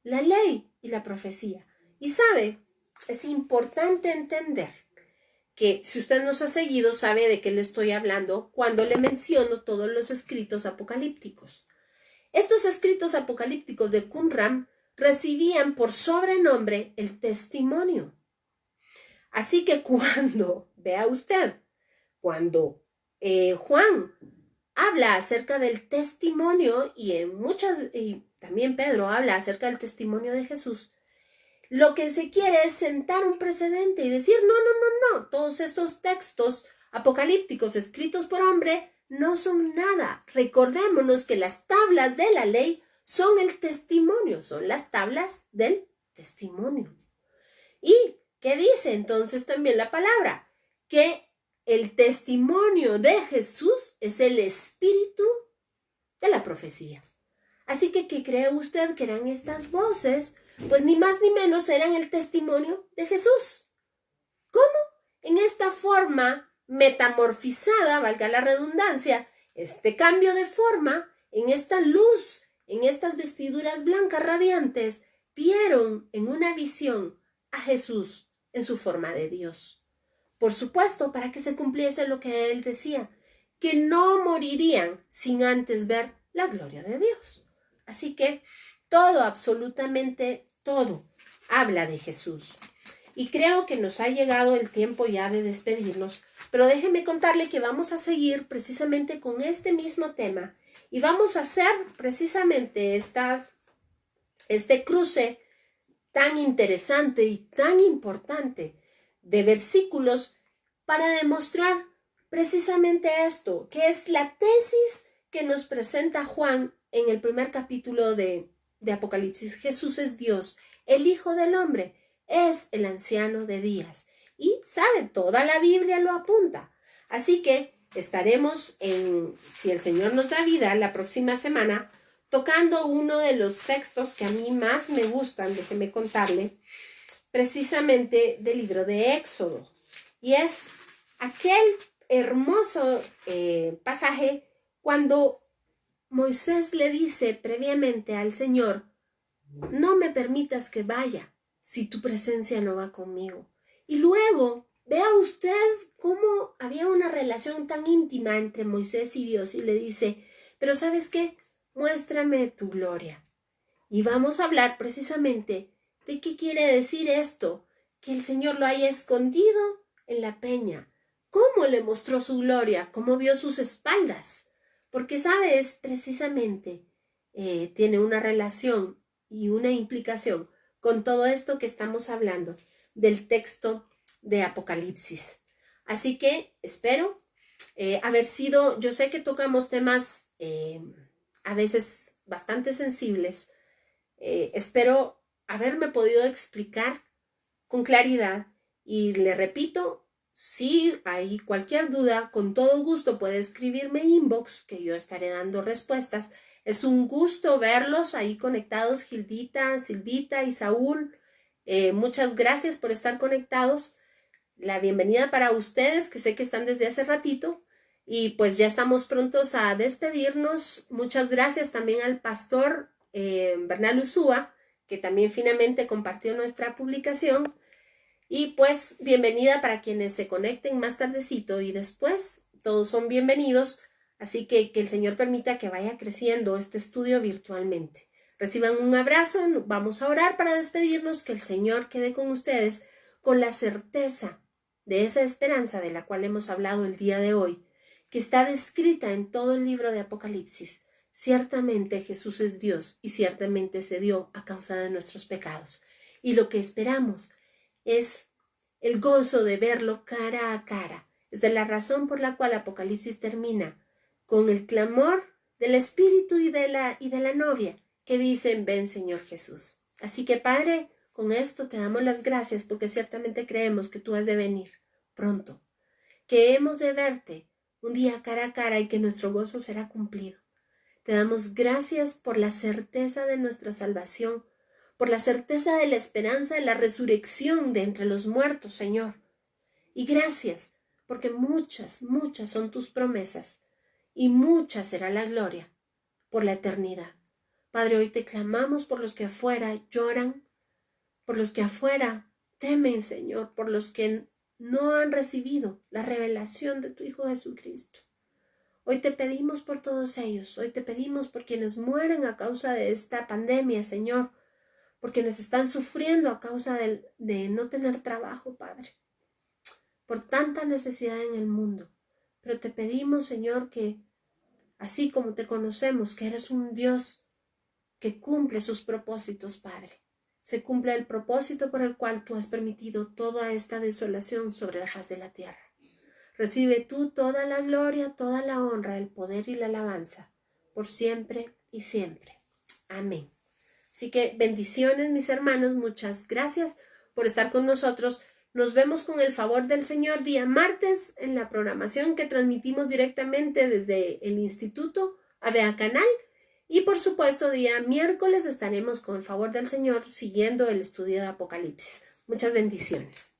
S1: la ley y la profecía. Y sabe, es importante entender que si usted nos ha seguido sabe de qué le estoy hablando cuando le menciono todos los escritos apocalípticos. Estos escritos apocalípticos de Qumran recibían por sobrenombre el testimonio. Así que vea usted, cuando Juan habla acerca del testimonio y también Pedro habla acerca del testimonio de Jesús, lo que se quiere es sentar un precedente y decir, no, todos estos textos apocalípticos escritos por hombre no son nada. Recordémonos que las tablas de la ley son el testimonio, son las tablas del testimonio. ¿Y qué dice entonces también la palabra? Que el testimonio de Jesús es el espíritu de la profecía. Así que, ¿qué cree usted que eran estas voces? Pues ni más ni menos eran el testimonio de Jesús. ¿Cómo? En esta forma metamorfizada, valga la redundancia, este cambio de forma, en esta luz, en estas vestiduras blancas radiantes, vieron en una visión a Jesús en su forma de Dios. Por supuesto, para que se cumpliese lo que él decía, que no morirían sin antes ver la gloria de Dios. Así que todo, absolutamente todo, habla de Jesús. Y creo que nos ha llegado el tiempo ya de despedirnos, pero déjeme contarle que vamos a seguir precisamente con este mismo tema y vamos a hacer precisamente este cruce tan interesante y tan importante de versículos para demostrar precisamente esto, que es la tesis que nos presenta Juan en el primer capítulo de Apocalipsis. Jesús es Dios, el Hijo del Hombre, es el anciano de días. Y, ¿sabe? Toda la Biblia lo apunta. Así que estaremos, si el Señor nos da vida, la próxima semana, tocando uno de los textos que a mí más me gustan, déjeme contarle, precisamente del libro de Éxodo. Y es aquel hermoso pasaje cuando Moisés le dice previamente al Señor, no me permitas que vaya si tu presencia no va conmigo. Y luego, vea usted cómo había una relación tan íntima entre Moisés y Dios y le dice, pero ¿sabes qué? Muéstrame tu gloria. Y vamos a hablar precisamente de qué quiere decir esto, que el Señor lo haya escondido en la peña. ¿Cómo le mostró su gloria? ¿Cómo vio sus espaldas? Porque, ¿sabes? Precisamente tiene una relación y una implicación con todo esto que estamos hablando del texto de Apocalipsis. Así que espero haber sido, yo sé que tocamos temas a veces bastante sensibles, espero haberme podido explicar con claridad y le repito, si hay cualquier duda, con todo gusto puede escribirme inbox, que yo estaré dando respuestas. Es un gusto verlos ahí conectados, Gildita, Silvita y Saúl. Muchas gracias por estar conectados. La bienvenida para ustedes, que sé que están desde hace ratito. Y pues ya estamos prontos a despedirnos. Muchas gracias también al pastor Bernal Usúa, que también finalmente compartió nuestra publicación. Y pues bienvenida para quienes se conecten más tardecito y después, todos son bienvenidos, así que el Señor permita que vaya creciendo este estudio virtualmente. Reciban un abrazo, vamos a orar para despedirnos, que el Señor quede con ustedes con la certeza de esa esperanza de la cual hemos hablado el día de hoy, que está descrita en todo el libro de Apocalipsis. Ciertamente Jesús es Dios y ciertamente se dio a causa de nuestros pecados. Y lo que esperamos es el gozo de verlo cara a cara. Es de la razón por la cual Apocalipsis termina con el clamor del Espíritu y de la novia, que dicen: ven, Señor Jesús. Así que, Padre, con esto te damos las gracias porque ciertamente creemos que tú has de venir pronto, que hemos de verte un día cara a cara y que nuestro gozo será cumplido. Te damos gracias por la certeza de nuestra salvación, por la certeza de la esperanza de la resurrección de entre los muertos, Señor. Y gracias, porque muchas, muchas son tus promesas y mucha será la gloria por la eternidad. Padre, hoy te clamamos por los que afuera lloran, por los que afuera temen, Señor, por los que no han recibido la revelación de tu Hijo Jesucristo. Hoy te pedimos por todos ellos, hoy te pedimos por quienes mueren a causa de esta pandemia, Señor, por quienes están sufriendo a causa de no tener trabajo, Padre, por tanta necesidad en el mundo. Pero te pedimos, Señor, que así como te conocemos, que eres un Dios que cumple sus propósitos, Padre, se cumple el propósito por el cual tú has permitido toda esta desolación sobre la faz de la tierra. Recibe tú toda la gloria, toda la honra, el poder y la alabanza, por siempre y siempre. Amén. Así que bendiciones, mis hermanos, muchas gracias por estar con nosotros. Nos vemos con el favor del Señor día martes en la programación que transmitimos directamente desde el Instituto Avea Canal. Y por supuesto, día miércoles estaremos con el favor del Señor siguiendo el estudio de Apocalipsis. Muchas bendiciones.